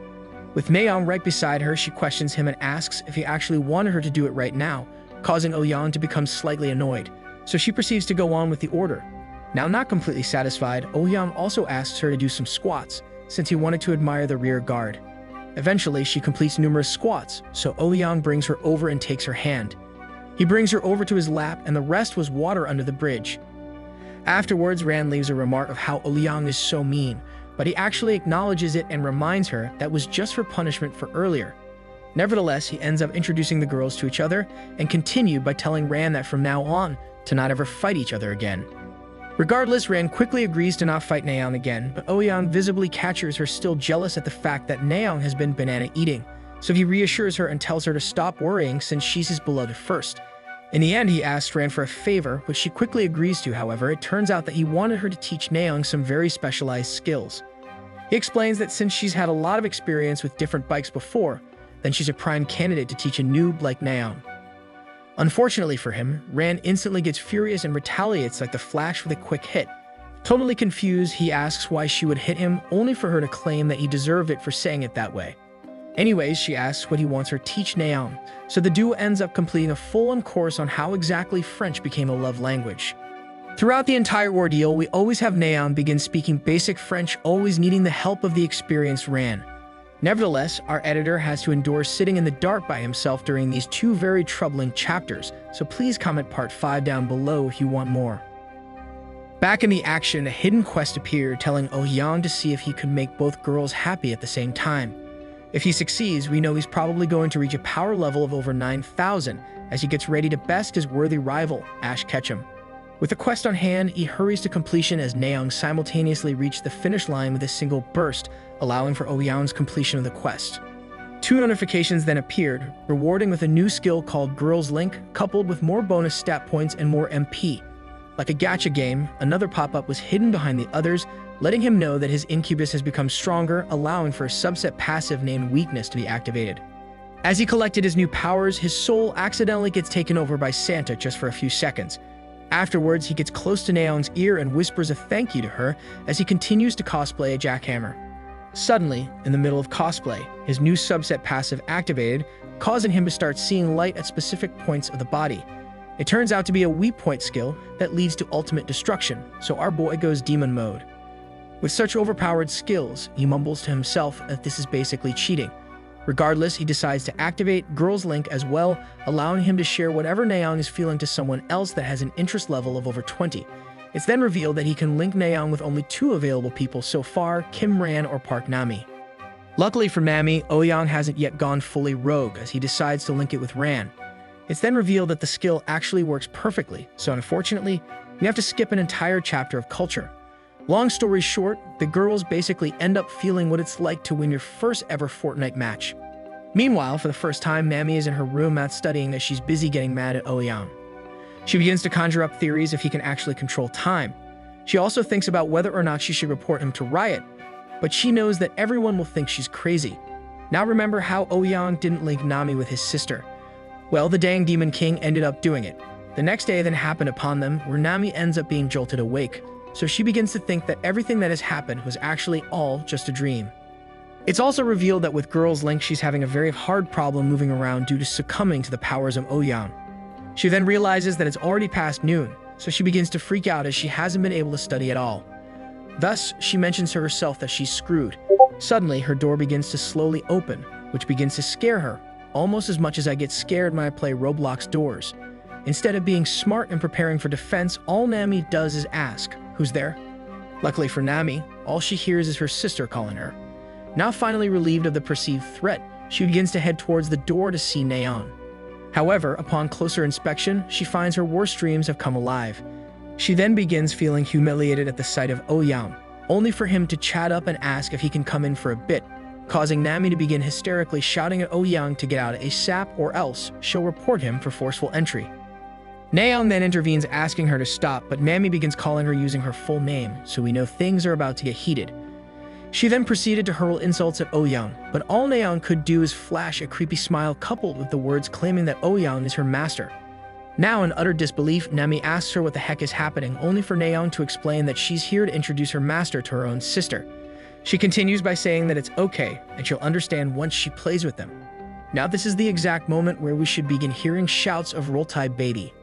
With Naeon right beside her, she questions him and asks if he actually wanted her to do it right now, causing Ouyang to become slightly annoyed, so she proceeds to go on with the order. Now not completely satisfied, Ouyang also asks her to do some squats, since he wanted to admire the rear guard. Eventually, she completes numerous squats, so Ouyang brings her over and takes her hand. He brings her over to his lap, and the rest was water under the bridge. Afterwards, Ran leaves a remark of how Ouyang is so mean, but he actually acknowledges it and reminds her that was just for punishment for earlier. Nevertheless, he ends up introducing the girls to each other and continued by telling Ran that from now on, to not ever fight each other again. Regardless, Ran quickly agrees to not fight Naeon again, but Ouyang visibly catches her still jealous at the fact that Naeon has been banana eating, so he reassures her and tells her to stop worrying since she's his beloved first. In the end, he asks Ran for a favor, which she quickly agrees to. However, it turns out that he wanted her to teach Naeon some very specialized skills. He explains that since she's had a lot of experience with different bikes before, then she's a prime candidate to teach a noob like Naeon. Unfortunately for him, Ran instantly gets furious and retaliates like the Flash with a quick hit. Totally confused, he asks why she would hit him, only for her to claim that he deserved it for saying it that way. Anyways, she asks what he wants her to teach Naeon, so the duo ends up completing a full-on course on how exactly French became a love language. Throughout the entire ordeal, we always have Naeon begin speaking basic French, always needing the help of the experienced Ran. Nevertheless, our editor has to endure sitting in the dark by himself during these two very troubling chapters, so please comment part 5 down below if you want more. Back in the action, a hidden quest appeared telling Ouyang to see if he could make both girls happy at the same time. If he succeeds, we know he's probably going to reach a power level of over 9,000 as he gets ready to best his worthy rival, Ash Ketchum. With the quest on hand, he hurries to completion as Naeon simultaneously reached the finish line with a single burst, allowing for Ouyang's completion of the quest. 2 notifications then appeared, rewarding with a new skill called Girls Link, coupled with more bonus stat points and more MP. Like a gacha game, another pop-up was hidden behind the others, letting him know that his incubus has become stronger, allowing for a subset passive named Weakness to be activated. As he collected his new powers, his soul accidentally gets taken over by Santa just for a few seconds. Afterwards, he gets close to Naeon's ear and whispers a thank you to her as he continues to cosplay a jackhammer. Suddenly, in the middle of cosplay, his new subset passive activated, causing him to start seeing light at specific points of the body. It turns out to be a weak point skill that leads to ultimate destruction, so our boy goes demon mode. With such overpowered skills, he mumbles to himself that this is basically cheating. Regardless, he decides to activate Girls Link as well, allowing him to share whatever Naeon is feeling to someone else that has an interest level of over 20. It's then revealed that he can link Naeon with only 2 available people so far, Kim Ran or Park Nami. Luckily for Nami, Ouyang hasn't yet gone fully rogue as he decides to link it with Ran. It's then revealed that the skill actually works perfectly, so unfortunately, we have to skip an entire chapter of culture. Long story short, the girls basically end up feeling what it's like to win your first ever Fortnite match. Meanwhile, for the first time, Nami is in her room not studying as she's busy getting mad at Ouyang. She begins to conjure up theories if he can actually control time. She also thinks about whether or not she should report him to Riot, but she knows that everyone will think she's crazy. Now remember how Ouyang didn't link Nami with his sister. Well, the dang Demon King ended up doing it. The next day then happened upon them, where Nami ends up being jolted awake, so she begins to think that everything that has happened was actually all just a dream. It's also revealed that with Girl's Link, she's having a very hard problem moving around due to succumbing to the powers of Ouyang. She then realizes that it's already past noon, so she begins to freak out as she hasn't been able to study at all. Thus, she mentions to herself that she's screwed. Suddenly, her door begins to slowly open, which begins to scare her, almost as much as I get scared when I play Roblox doors. Instead of being smart and preparing for defense, all Nami does is ask, "Who's there?" Luckily for Nami, all she hears is her sister calling her. Now finally relieved of the perceived threat, she begins to head towards the door to see Neon. However, upon closer inspection, she finds her worst dreams have come alive. She then begins feeling humiliated at the sight of Ouyang, only for him to chat up and ask if he can come in for a bit, causing Nami to begin hysterically shouting at Ouyang to get out ASAP or else she'll report him for forceful entry. Neon then intervenes asking her to stop, but Nami begins calling her using her full name, so we know things are about to get heated. She then proceeded to hurl insults at Ouyang, but all Neon could do is flash a creepy smile coupled with the words claiming that Ouyang is her master. Now in utter disbelief, Nami asks her what the heck is happening, only for Neon to explain that she's here to introduce her master to her own sister. She continues by saying that it's okay, and she'll understand once she plays with them. Now this is the exact moment where we should begin hearing shouts of "Roll Tide baby."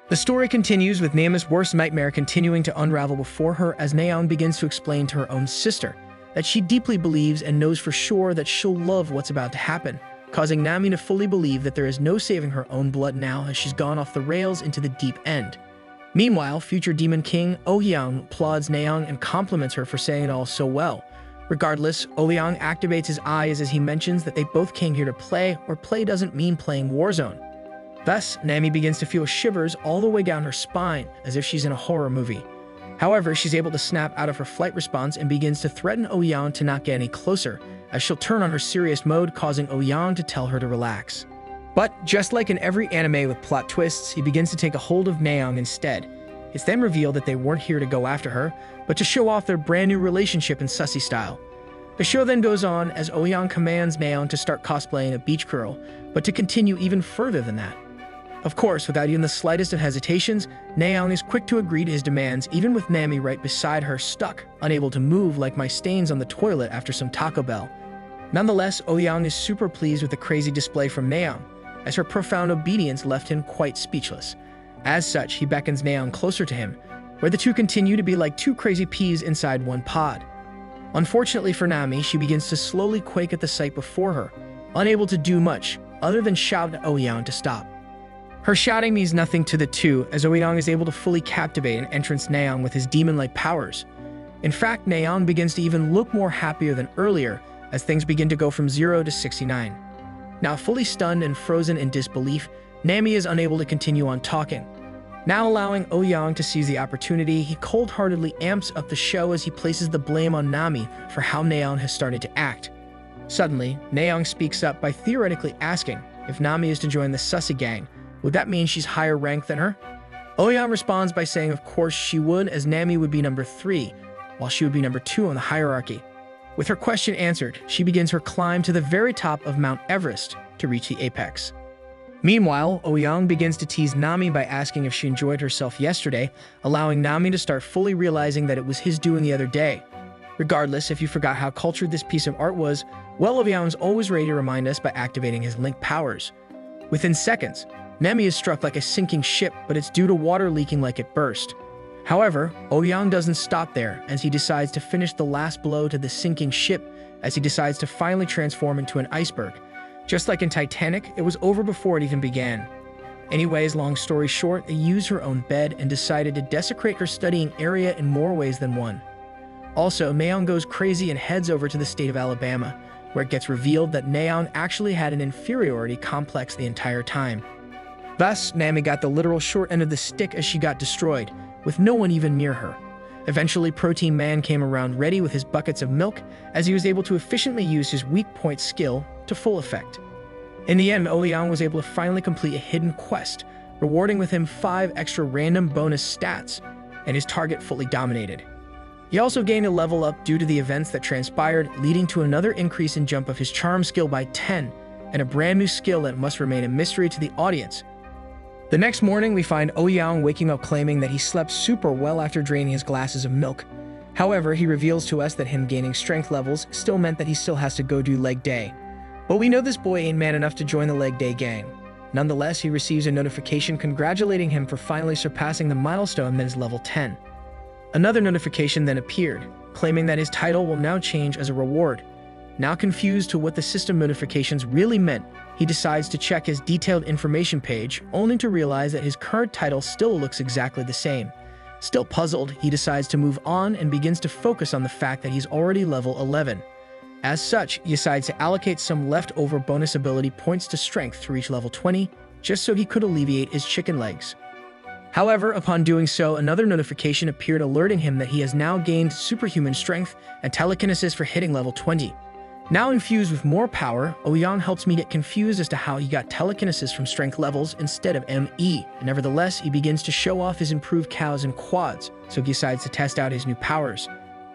The story continues with Nami's worst nightmare continuing to unravel before her as Neon begins to explain to her own sister that she deeply believes and knows for sure that she'll love what's about to happen, causing Nami to fully believe that there is no saving her own blood now as she's gone off the rails into the deep end. Meanwhile, future Demon King Ouyang applauds Neon and compliments her for saying it all so well. Regardless, Ouyang activates his eyes as he mentions that they both came here to play, where play doesn't mean playing Warzone. Thus, Nami begins to feel shivers all the way down her spine, as if she's in a horror movie. However, she's able to snap out of her flight response and begins to threaten Ouyang to not get any closer, as she'll turn on her serious mode, causing Ouyang to tell her to relax. But, just like in every anime with plot twists, he begins to take a hold of Neon instead. It's then revealed that they weren't here to go after her, but to show off their brand new relationship in sussy style. The show then goes on as Ouyang commands Neon to start cosplaying a beach girl, but to continue even further than that. Of course, without even the slightest of hesitations, Neon is quick to agree to his demands, even with Nami right beside her, stuck, unable to move like my stains on the toilet after some Taco Bell. Nonetheless, Ouyang is super pleased with the crazy display from Neon, as her profound obedience left him quite speechless. As such, he beckons Neon closer to him, where the two continue to be like two crazy peas inside one pod. Unfortunately for Nami, she begins to slowly quake at the sight before her, unable to do much other than shout at Ouyang to stop. Her shouting means nothing to the two, as Ouyang is able to fully captivate and entrance Neon with his demon-like powers. In fact, Neon begins to even look more happier than earlier, as things begin to go from 0 to 69. Now fully stunned and frozen in disbelief, Nami is unable to continue on talking. Now allowing Ouyang to seize the opportunity, he cold-heartedly amps up the show as he places the blame on Nami for how Neon has started to act. Suddenly, Neon speaks up by theoretically asking if Nami is to join the Sussy gang. Would that mean she's higher ranked than her? Ouyang responds by saying of course she would, as Nami would be number 3, while she would be number 2 on the hierarchy. With her question answered, she begins her climb to the very top of Mount Everest to reach the apex. Meanwhile, Ouyang begins to tease Nami by asking if she enjoyed herself yesterday, allowing Nami to start fully realizing that it was his doing the other day. Regardless, if you forgot how cultured this piece of art was, well, Ouyang's always ready to remind us by activating his link powers. Within seconds, Nami is struck like a sinking ship, but it's due to water leaking like it burst. However, Ouyang doesn't stop there, as he decides to finish the last blow to the sinking ship, as he decides to finally transform into an iceberg. Just like in Titanic, it was over before it even began. Anyways, long story short, they used her own bed and decided to desecrate her studying area in more ways than one. Also, Neon goes crazy and heads over to the state of Alabama, where it gets revealed that Neon actually had an inferiority complex the entire time. Thus, Nami got the literal short end of the stick as she got destroyed, with no one even near her. Eventually, Protein Man came around ready with his buckets of milk, as he was able to efficiently use his weak point skill to full effect. In the end, Ouyang was able to finally complete a hidden quest, rewarding with him 5 extra random bonus stats, and his target fully dominated. He also gained a level up due to the events that transpired, leading to another increase in jump of his charm skill by 10, and a brand new skill that must remain a mystery to the audience. The next morning, we find Ouyang waking up claiming that he slept super well after draining his glasses of milk. However, he reveals to us that him gaining strength levels still meant that he still has to go do leg day. But we know this boy ain't man enough to join the leg day gang. Nonetheless, he receives a notification congratulating him for finally surpassing the milestone that is level 10. Another notification then appeared, claiming that his title will now change as a reward. Now confused to what the system notifications really meant, he decides to check his detailed information page, only to realize that his current title still looks exactly the same. Still puzzled, he decides to move on and begins to focus on the fact that he's already level 11. As such, he decides to allocate some leftover bonus ability points to strength to reach level 20, just so he could alleviate his chicken legs. However, upon doing so, another notification appeared alerting him that he has now gained superhuman strength and telekinesis for hitting level 20. Now infused with more power, Ouyang helps me get confused as to how he got telekinesis from strength levels instead of ME. Nevertheless, he begins to show off his improved cows and quads, so he decides to test out his new powers.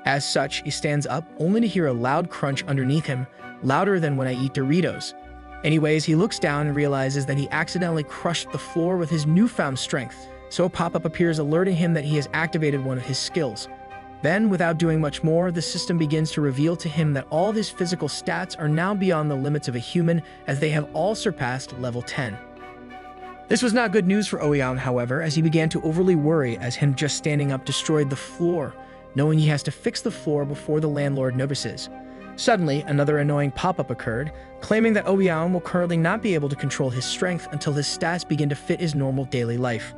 As such, he stands up only to hear a loud crunch underneath him, louder than when I eat Doritos. Anyways, he looks down and realizes that he accidentally crushed the floor with his newfound strength, so a pop-up appears alerting him that he has activated one of his skills. Then, without doing much more, the system begins to reveal to him that all his physical stats are now beyond the limits of a human, as they have all surpassed level 10. This was not good news for Ouyang, however, as he began to overly worry as him just standing up destroyed the floor, knowing he has to fix the floor before the landlord notices. Suddenly, another annoying pop-up occurred, claiming that Ouyang will currently not be able to control his strength until his stats begin to fit his normal daily life.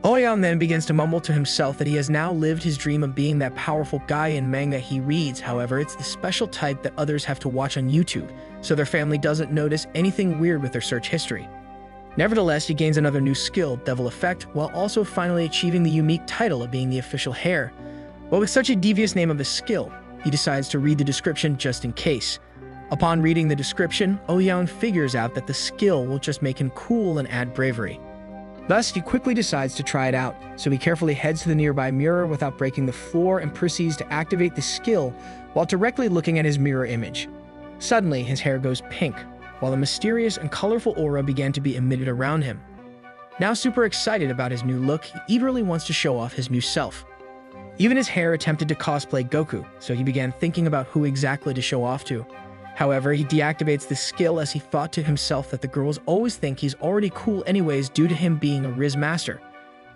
Ouyang then begins to mumble to himself that he has now lived his dream of being that powerful guy in manga he reads. However, it's the special type that others have to watch on YouTube, so their family doesn't notice anything weird with their search history. Nevertheless, he gains another new skill, Devil Effect, while also finally achieving the unique title of being the official heir. But with such a devious name of a skill, he decides to read the description just in case. Upon reading the description, Ouyang figures out that the skill will just make him cool and add bravery. Thus, he quickly decides to try it out, so he carefully heads to the nearby mirror without breaking the floor and proceeds to activate the skill while directly looking at his mirror image. Suddenly, his hair goes pink, while a mysterious and colorful aura began to be emitted around him. Now super excited about his new look, he eagerly wants to show off his new self. Even his hair attempted to cosplay Goku, so he began thinking about who exactly to show off to. However, he deactivates this skill as he thought to himself that the girls always think he's already cool anyways due to him being a Riz master.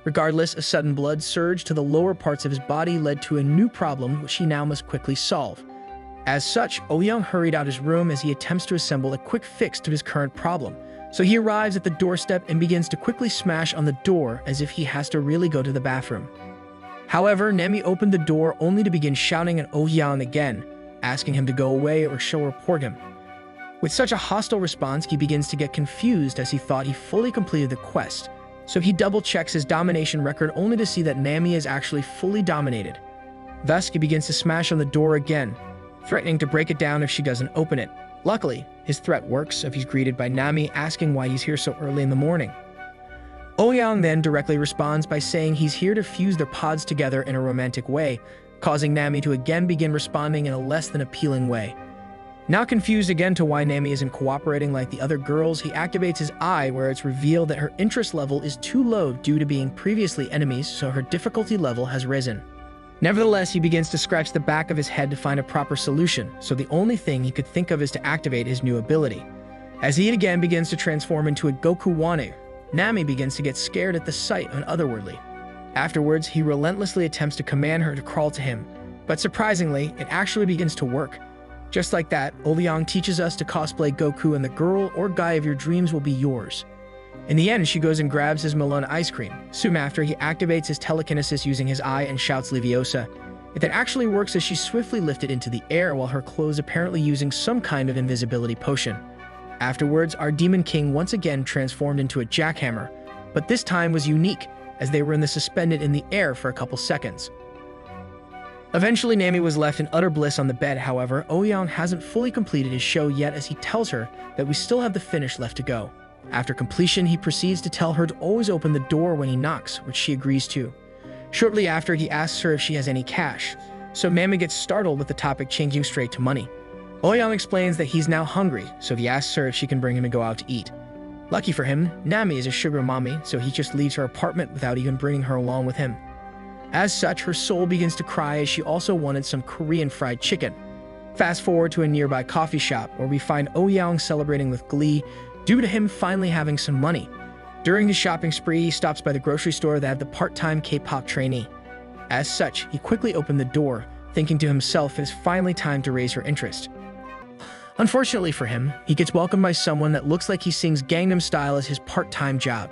Regardless, a sudden blood surge to the lower parts of his body led to a new problem which he now must quickly solve. As such, Ouyang hurried out his room as he attempts to assemble a quick fix to his current problem. So he arrives at the doorstep and begins to quickly smash on the door as if he has to really go to the bathroom. However, Nemi opened the door only to begin shouting at Ouyang again, asking him to go away or she'll report him. With such a hostile response, he begins to get confused as he thought he fully completed the quest, so he double-checks his domination record only to see that Nami is actually fully dominated. Thus, he begins to smash on the door again, threatening to break it down if she doesn't open it. Luckily, his threat works as he's greeted by Nami asking why he's here so early in the morning. Ouyang then directly responds by saying he's here to fuse their pods together in a romantic way, causing Nami to again begin responding in a less than appealing way. Now confused again to why Nami isn't cooperating like the other girls, he activates his eye where it's revealed that her interest level is too low due to being previously enemies, so her difficulty level has risen. Nevertheless, he begins to scratch the back of his head to find a proper solution, so the only thing he could think of is to activate his new ability. As he again begins to transform into a Goku Wane, Nami begins to get scared at the sight of an otherworldly. Afterwards, he relentlessly attempts to command her to crawl to him, but surprisingly, it actually begins to work. Just like that, Ouyang teaches us to cosplay Goku and the girl or guy of your dreams will be yours. In the end, she goes and grabs his melon ice cream. Soon after, he activates his telekinesis using his eye and shouts Leviosa. It then actually works as she swiftly lifted into the air while her clothes apparently using some kind of invisibility potion. Afterwards, our Demon King once again transformed into a jackhammer, but this time was unique, as they were suspended in the air for a couple seconds. Eventually, Nami was left in utter bliss on the bed. However, Ouyang hasn't fully completed his show yet as he tells her that we still have the finish left to go. After completion, he proceeds to tell her to always open the door when he knocks, which she agrees to. Shortly after, he asks her if she has any cash, so Mama gets startled with the topic changing straight to money. Oh-young explains that he's now hungry, so he asks her if she can bring him to go out to eat. Lucky for him, Nami is a sugar mommy, so he just leaves her apartment without even bringing her along with him. As such, her soul begins to cry as she also wanted some Korean fried chicken. Fast forward to a nearby coffee shop where we find Oh-young celebrating with glee due to him finally having some money. During his shopping spree, he stops by the grocery store that had the part-time K-pop trainee. As such, he quickly opened the door, thinking to himself it is finally time to raise her interest. Unfortunately for him, he gets welcomed by someone that looks like he sings Gangnam Style as his part-time job.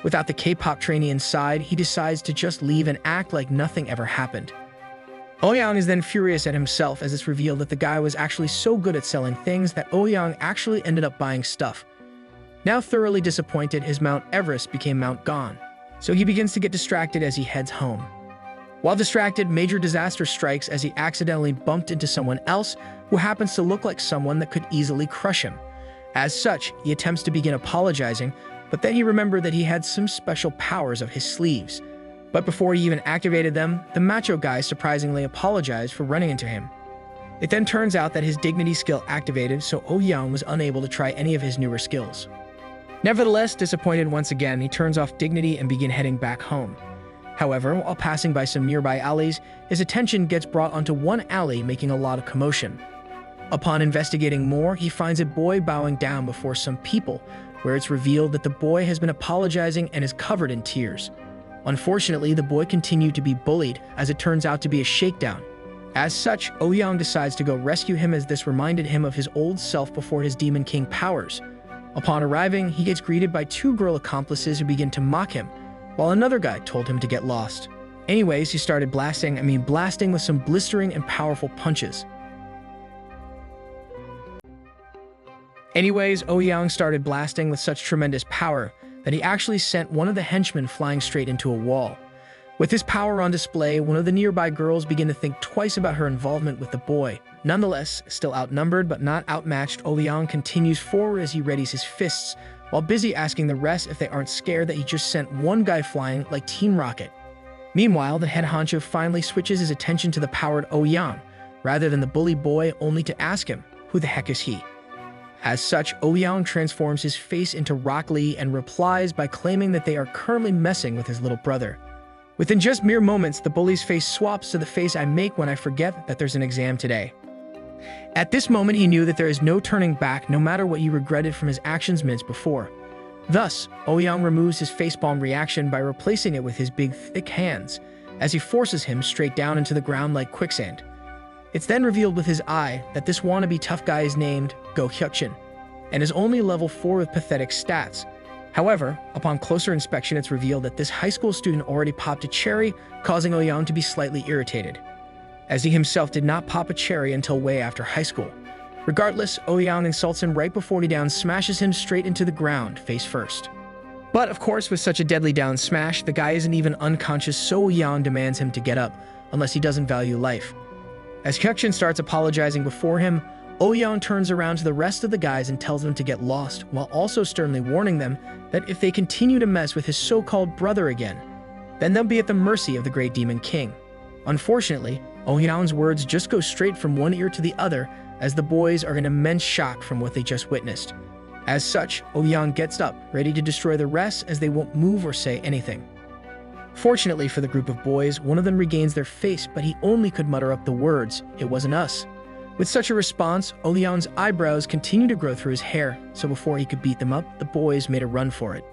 Without the K-pop trainee inside, he decides to just leave and act like nothing ever happened. Oh-young is then furious at himself as it's revealed that the guy was actually so good at selling things that Oh-young actually ended up buying stuff. Now thoroughly disappointed, his Mount Everest became Mount Gone, so he begins to get distracted as he heads home. While distracted, major disaster strikes as he accidentally bumped into someone else who happens to look like someone that could easily crush him. As such, he attempts to begin apologizing, but then he remembered that he had some special powers up his sleeves. But before he even activated them, the macho guy surprisingly apologized for running into him. It then turns out that his dignity skill activated, so Oh-young was unable to try any of his newer skills. Nevertheless, disappointed once again, he turns off dignity and begins heading back home. However, while passing by some nearby alleys, his attention gets brought onto one alley making a lot of commotion. Upon investigating more, he finds a boy bowing down before some people, where it's revealed that the boy has been apologizing and is covered in tears. Unfortunately, the boy continued to be bullied, as it turns out to be a shakedown. As such, Oh-young decides to go rescue him as this reminded him of his old self before his Demon King powers. Upon arriving, he gets greeted by two girl accomplices who begin to mock him, while another guy told him to get lost. Anyways, he started blasting with some blistering and powerful punches. Oh-young started blasting with such tremendous power that he actually sent one of the henchmen flying straight into a wall. With his power on display, one of the nearby girls began to think twice about her involvement with the boy. Nonetheless, still outnumbered but not outmatched, Oh-young continues forward as he readies his fists, while busy asking the rest if they aren't scared that he just sent one guy flying like Team Rocket. Meanwhile, the head honcho finally switches his attention to the powered Oh-young, rather than the bully boy, only to ask him, who the heck is he? As such, Oh-young transforms his face into Rock Lee and replies by claiming that they are currently messing with his little brother. Within just mere moments, the bully's face swaps to the face I make when I forget that there's an exam today. At this moment, he knew that there is no turning back no matter what he regretted from his actions minutes before. Thus, Oh-young removes his facepalm reaction by replacing it with his big, thick hands, as he forces him straight down into the ground like quicksand. It's then revealed with his eye that this wannabe tough guy is named Go Hyuk-jin, and is only level 4 with pathetic stats. However, upon closer inspection, it's revealed that this high school student already popped a cherry, causing Oh-young to be slightly irritated, as he himself did not pop a cherry until way after high school. Regardless, Oh-young insults him right before he down smashes him straight into the ground, face first. But of course, with such a deadly down smash, the guy isn't even unconscious, so Oh-young demands him to get up, unless he doesn't value life. As Hyuk-jin starts apologizing before him, Oh-young turns around to the rest of the guys and tells them to get lost, while also sternly warning them that if they continue to mess with his so-called brother again, then they'll be at the mercy of the great Demon King. Unfortunately, Oh-young's words just go straight from one ear to the other, as the boys are in immense shock from what they just witnessed. As such, Oh-young gets up, ready to destroy the rest as they won't move or say anything. Fortunately for the group of boys, one of them regains their face, but he only could mutter up the words, "It wasn't us." With such a response, Oh-young's eyebrows continue to grow through his hair, so before he could beat them up, the boys made a run for it.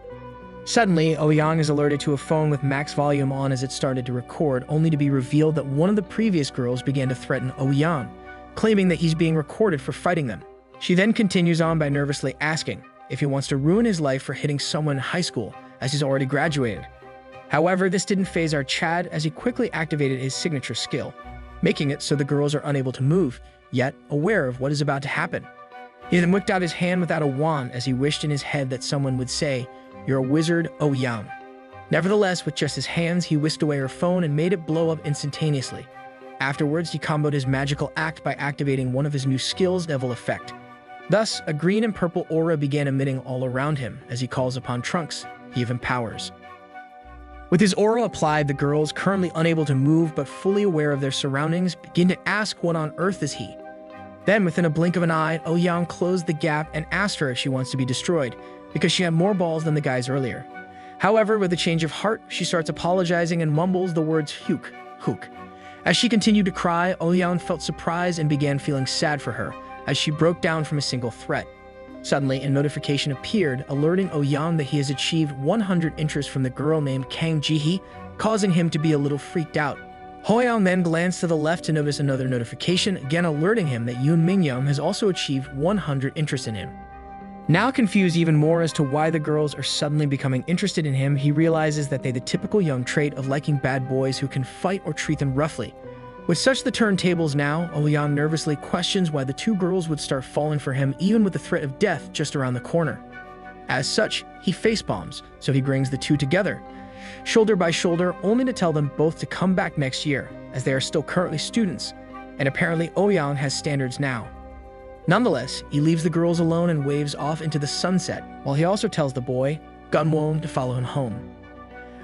Suddenly, Oh-young is alerted to a phone with max volume on as it started to record, only to be revealed that one of the previous girls began to threaten Oh-young, claiming that he's being recorded for fighting them. She then continues on by nervously asking if he wants to ruin his life for hitting someone in high school, as he's already graduated. However, this didn't faze our Chad, as he quickly activated his signature skill, making it so the girls are unable to move, yet aware of what is about to happen. He then whipped out his hand without a wand as he wished in his head that someone would say, "You're a wizard, Oh-young." Nevertheless, with just his hands, he whisked away her phone and made it blow up instantaneously. Afterwards, he comboed his magical act by activating one of his new skills, Devil Effect. Thus, a green and purple aura began emitting all around him as he calls upon Trunks, he of empowers. With his aura applied, the girls, currently unable to move but fully aware of their surroundings, begin to ask what on earth is he. Then, within a blink of an eye, Ouyang closed the gap and asked her if she wants to be destroyed, because she had more balls than the guys earlier. However, with a change of heart, she starts apologizing and mumbles the words "Hook, hook." As she continued to cry, Ouyang felt surprised and began feeling sad for her, as she broke down from a single threat. Suddenly, a notification appeared, alerting Ouyang that he has achieved 100 interest from the girl named Kang Jihee, causing him to be a little freaked out. Ouyang then glanced to the left to notice another notification, again alerting him that Yoon Mingyum has also achieved 100 interest in him. Now confused even more as to why the girls are suddenly becoming interested in him, he realizes that they the typical young trait of liking bad boys who can fight or treat them roughly. With such the turntables now, Ouyang nervously questions why the two girls would start falling for him even with the threat of death just around the corner. As such, he facepalms, so he brings the two together, shoulder by shoulder, only to tell them both to come back next year, as they are still currently students, and apparently Ouyang has standards now. Nonetheless, he leaves the girls alone and waves off into the sunset, while he also tells the boy, Gunwon, to follow him home.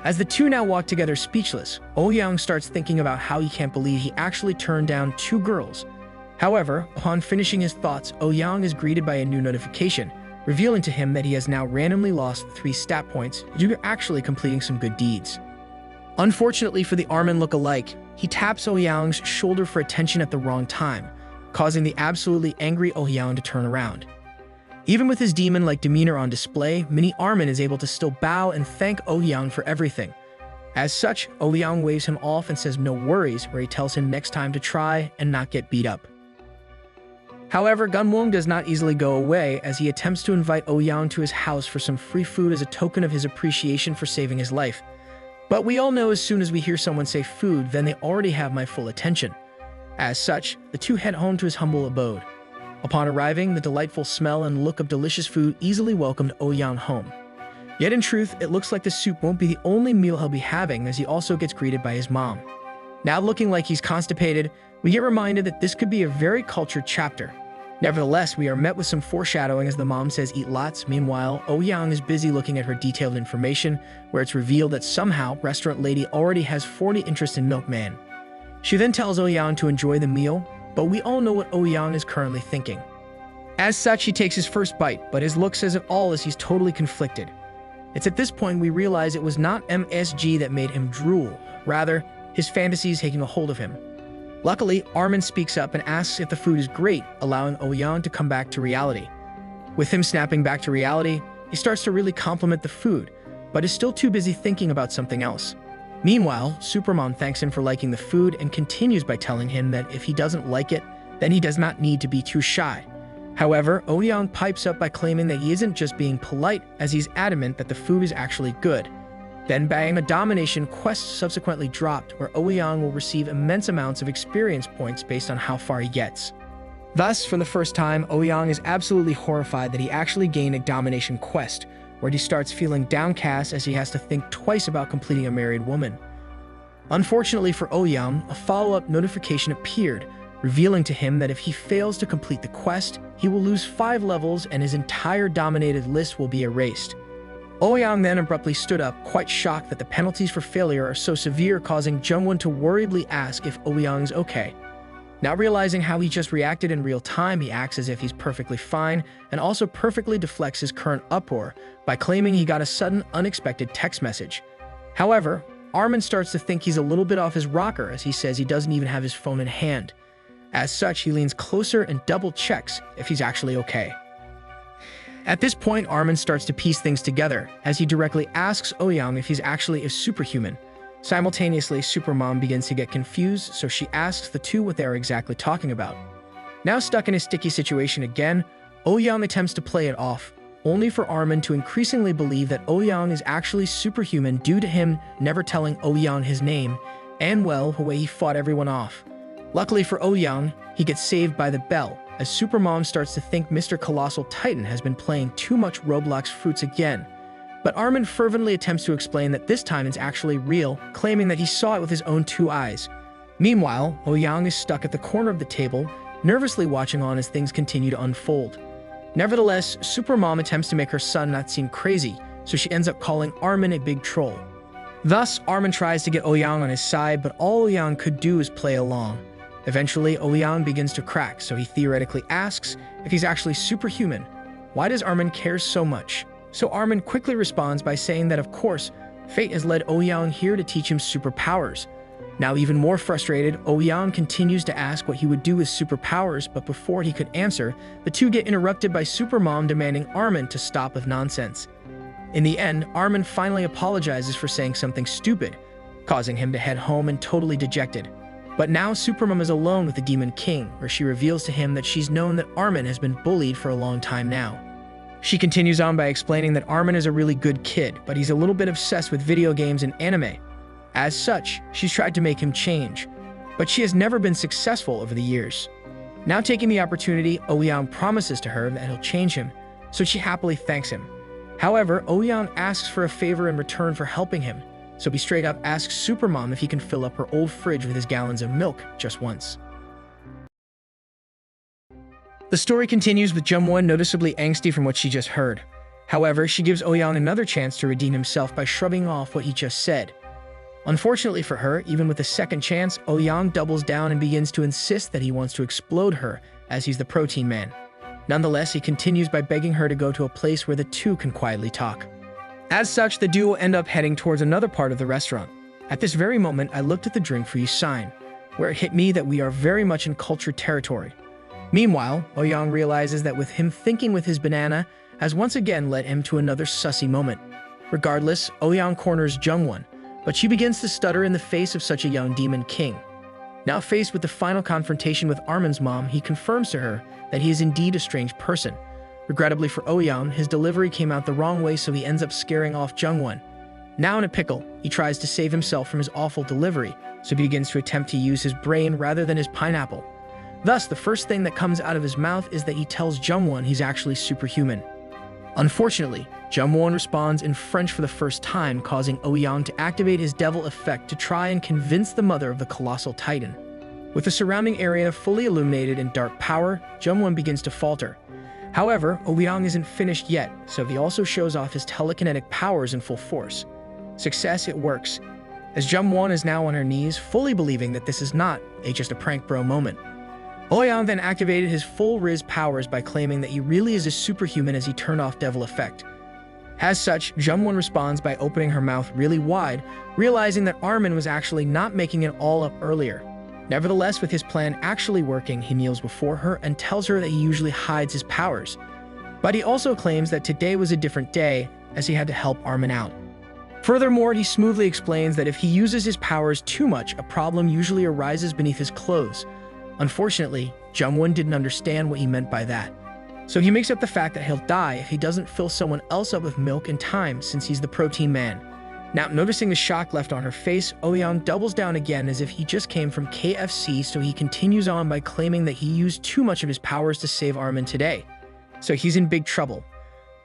As the two now walk together speechless, Ouyang starts thinking about how he can't believe he actually turned down two girls. However, upon finishing his thoughts, Ouyang is greeted by a new notification, revealing to him that he has now randomly lost 3 stat points due to actually completing some good deeds. Unfortunately for the Armin look-alike, he taps Ouyang's shoulder for attention at the wrong time, causing the absolutely angry Ouyang to turn around. Even with his demon-like demeanor on display, Mini Armin is able to still bow and thank Ouyang for everything. As such, Ouyang waves him off and says no worries, where he tells him next time to try and not get beat up. However, Gunwon does not easily go away, as he attempts to invite Ouyang to his house for some free food as a token of his appreciation for saving his life. But we all know as soon as we hear someone say food, then they already have my full attention. As such, the two head home to his humble abode. Upon arriving, the delightful smell and look of delicious food easily welcomed Ouyang home. Yet in truth, it looks like the soup won't be the only meal he'll be having, as he also gets greeted by his mom. Now looking like he's constipated, we get reminded that this could be a very cultured chapter. Nevertheless, we are met with some foreshadowing as the mom says eat lots. Meanwhile, Ouyang is busy looking at her detailed information, where it's revealed that somehow Restaurant Lady already has 40 interest in Milkman. She then tells Ouyang to enjoy the meal, but we all know what Ouyang is currently thinking. As such, he takes his first bite, but his look says it all as he's totally conflicted. It's at this point we realize it was not MSG that made him drool, rather, his fantasies taking a hold of him. Luckily, Armin speaks up and asks if the food is great, allowing Ouyang to come back to reality. With him snapping back to reality, he starts to really compliment the food, but is still too busy thinking about something else. Meanwhile, Supermom thanks him for liking the food and continues by telling him that if he doesn't like it, then he does not need to be too shy. However, Ouyang pipes up by claiming that he isn't just being polite, as he's adamant that the food is actually good. Then bang, a domination quest subsequently dropped, where Ouyang will receive immense amounts of experience points based on how far he gets. Thus, for the first time, Ouyang is absolutely horrified that he actually gained a domination quest, where he starts feeling downcast as he has to think twice about completing a married woman. Unfortunately for Ouyang, a follow-up notification appeared, revealing to him that if he fails to complete the quest, he will lose 5 levels and his entire dominated list will be erased. Ouyang then abruptly stood up, quite shocked that the penalties for failure are so severe, causing Jungwon to worriedly ask if Ouyang's okay. Not realizing how he just reacted in real time, he acts as if he's perfectly fine, and also perfectly deflects his current uproar by claiming he got a sudden, unexpected text message. However, Armin starts to think he's a little bit off his rocker, as he says he doesn't even have his phone in hand. As such, he leans closer and double-checks if he's actually okay. At this point, Armin starts to piece things together, as he directly asks Ouyang if he's actually a superhuman. Simultaneously, Supermom begins to get confused, so she asks the two what they are exactly talking about. Now stuck in a sticky situation again, Ouyang attempts to play it off, only for Armin to increasingly believe that Ouyang is actually superhuman due to him never telling Ouyang his name, and well, the way he fought everyone off. Luckily for Ouyang, he gets saved by the bell, as Supermom starts to think Mr. Colossal Titan has been playing too much Roblox Fruits again. But Armin fervently attempts to explain that this time it's actually real, claiming that he saw it with his own 2 eyes. Meanwhile, Ouyang is stuck at the corner of the table, nervously watching on as things continue to unfold. Nevertheless, Supermom attempts to make her son not seem crazy, so she ends up calling Armin a big troll. Thus, Armin tries to get Ouyang on his side, but all Ouyang could do is play along. Eventually, Ouyang begins to crack, so he theoretically asks if he's actually superhuman. Why does Armin care so much? So Armin quickly responds by saying that of course, fate has led Ouyang here to teach him superpowers. Now even more frustrated, Ouyang continues to ask what he would do with superpowers, but before he could answer, the two get interrupted by Supermom demanding Armin to stop with nonsense. In the end, Armin finally apologizes for saying something stupid, causing him to head home and totally dejected. But now Supermom is alone with the Demon King, where she reveals to him that she's known that Armin has been bullied for a long time now. She continues on by explaining that Armin is a really good kid, but he's a little bit obsessed with video games and anime. As such, she's tried to make him change, but she has never been successful over the years. Now taking the opportunity, Ouyang promises to her that he'll change him, so she happily thanks him. However, Ouyang asks for a favor in return for helping him, so he straight up asks Supermom if he can fill up her old fridge with his gallons of milk just once. The story continues with Jungwon noticeably angsty from what she just heard. However, she gives Ouyang another chance to redeem himself by shrugging off what he just said. Unfortunately for her, even with a second chance, Ouyang doubles down and begins to insist that he wants to explode her, as he's the protein man. Nonetheless, he continues by begging her to go to a place where the two can quietly talk. As such, the duo end up heading towards another part of the restaurant. At this very moment, I looked at the drink for you sign, where it hit me that we are very much in cultured territory. Meanwhile, Ouyang realizes that with him thinking with his banana has once again led him to another sussy moment. Regardless, Ouyang corners Jungwon, but she begins to stutter in the face of such a young demon king. Now faced with the final confrontation with Armin's mom, he confirms to her that he is indeed a strange person. Regrettably for Ouyang, his delivery came out the wrong way, so he ends up scaring off Jungwon. Now in a pickle, he tries to save himself from his awful delivery, so he begins to attempt to use his brain rather than his pineapple. Thus, the first thing that comes out of his mouth is that he tells Jungwon he's actually superhuman. Unfortunately, Jungwon responds in French for the first time, causing Ouyang to activate his devil effect to try and convince the mother of the colossal titan. With the surrounding area fully illuminated in dark power, Jungwon begins to falter. However, Ouyang isn't finished yet, so he also shows off his telekinetic powers in full force. Success, it works, as Jungwon is now on her knees, fully believing that this is not just a prank bro moment. Ouyang then activated his full Riz powers by claiming that he really is a superhuman as he turned off devil effect. As such, Jungwon responds by opening her mouth really wide, realizing that Armin was actually not making it all up earlier. Nevertheless, with his plan actually working, he kneels before her and tells her that he usually hides his powers. But he also claims that today was a different day, as he had to help Armin out. Furthermore, he smoothly explains that if he uses his powers too much, a problem usually arises beneath his clothes. Unfortunately, Jungwon didn't understand what he meant by that. So he makes up the fact that he'll die if he doesn't fill someone else up with milk in time, since he's the protein man. Now, noticing the shock left on her face, Ouyang doubles down again as if he just came from KFC, so he continues on by claiming that he used too much of his powers to save Armin today. So he's in big trouble.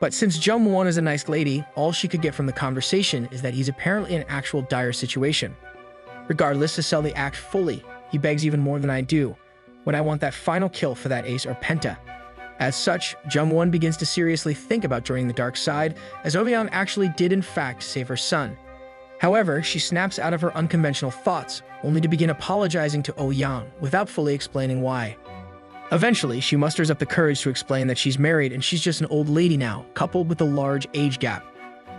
But since Jungwon is a nice lady, all she could get from the conversation is that he's apparently in an actual dire situation. Regardless, to sell the act fully, he begs even more than I do, when I want that final kill for that ace or penta. As such, Jungwon begins to seriously think about joining the dark side, as Ouyang actually did in fact save her son. However, she snaps out of her unconventional thoughts, only to begin apologizing to Ouyang without fully explaining why. Eventually, she musters up the courage to explain that she's married and she's just an old lady now, coupled with a large age gap.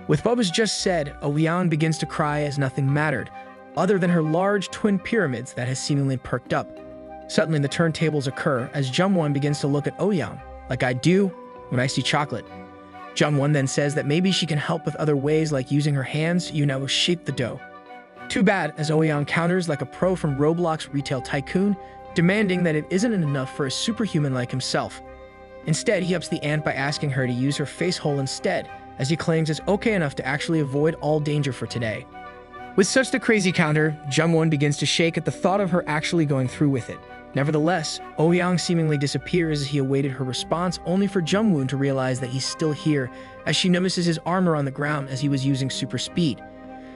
With what was just said, Ouyang begins to cry as nothing mattered, other than her large twin pyramids that has seemingly perked up. Suddenly, the turntables occur as Jungwon begins to look at Ouyang, like I do when I see chocolate. Jungwon then says that maybe she can help with other ways like using her hands, shape the dough. Too bad, as Ouyang counters like a pro from Roblox Retail Tycoon, demanding that it isn't enough for a superhuman like himself. Instead, he ups the ante by asking her to use her face hole instead, as he claims it's okay enough to actually avoid all danger for today. With such the crazy counter, Jungwon begins to shake at the thought of her actually going through with it. Nevertheless, Ouyang seemingly disappears as he awaited her response, only for Jungwon to realize that he's still here, as she notices his armor on the ground as he was using super speed.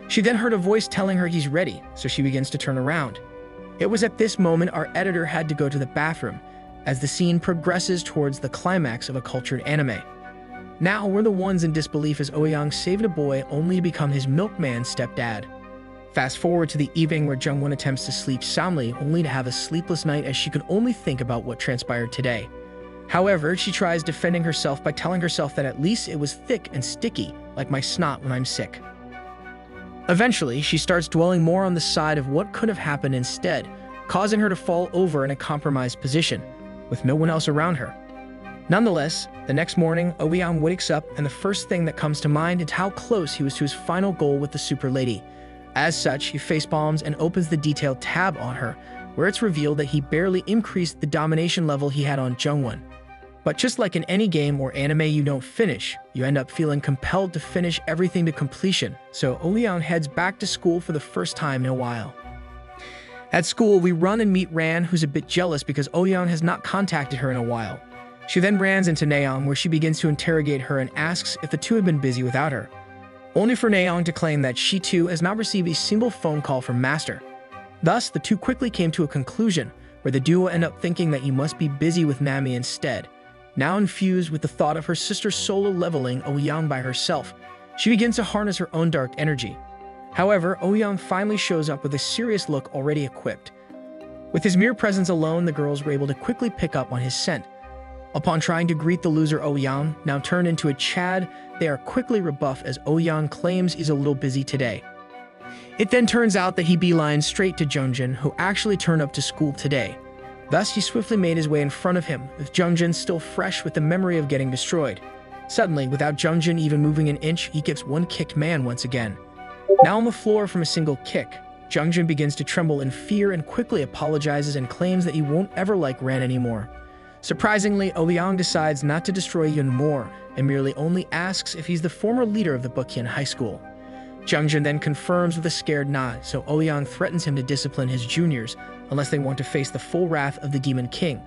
She then heard a voice telling her he's ready, so she begins to turn around. It was at this moment our editor had to go to the bathroom, as the scene progresses towards the climax of a cultured anime. Now we're the ones in disbelief as Ouyang saved a boy only to become his milkman stepdad. Fast forward to the evening where Jungwon attempts to sleep soundly only to have a sleepless night as she could only think about what transpired today. However, she tries defending herself by telling herself that at least it was thick and sticky, like my snot when I'm sick. Eventually, she starts dwelling more on the side of what could have happened instead, causing her to fall over in a compromised position, with no one else around her. Nonetheless, the next morning, Ouyang wakes up and the first thing that comes to mind is how close he was to his final goal with the super lady. As such, he facepalms and opens the detailed tab on her, where it's revealed that he barely increased the domination level he had on Jungwon. But just like in any game or anime you don't finish, you end up feeling compelled to finish everything to completion, so Ouyang heads back to school for the first time in a while. At school, we run and meet Ran, who's a bit jealous because Ouyang has not contacted her in a while. She then runs into Naeong, where she begins to interrogate her and asks if the two have been busy without her, only for Naeong to claim that she too has not received a single phone call from Master. Thus, the two quickly came to a conclusion, where the duo end up thinking that he must be busy with Nami instead. Now infused with the thought of her sister solo leveling Ouyang by herself, she begins to harness her own dark energy. However, Ouyang finally shows up with a serious look already equipped. With his mere presence alone, the girls were able to quickly pick up on his scent. Upon trying to greet the loser Ouyang, now turned into a Chad, they are quickly rebuffed as Ouyang claims he's a little busy today. It then turns out that he beelines straight to Jungjin, who actually turned up to school today. Thus, he swiftly made his way in front of him, with Jungjin still fresh with the memory of getting destroyed. Suddenly, without Jungjin even moving an inch, he gives one kicked man once again. Now on the floor from a single kick, Jungjin begins to tremble in fear and quickly apologizes and claims that he won't ever like Ran anymore. Surprisingly, Ouyang decides not to destroy even more, and merely only asks if he's the former leader of the Bukien High School. Jungjin then confirms with a scared nod, so Ouyang threatens him to discipline his juniors unless they want to face the full wrath of the Demon King.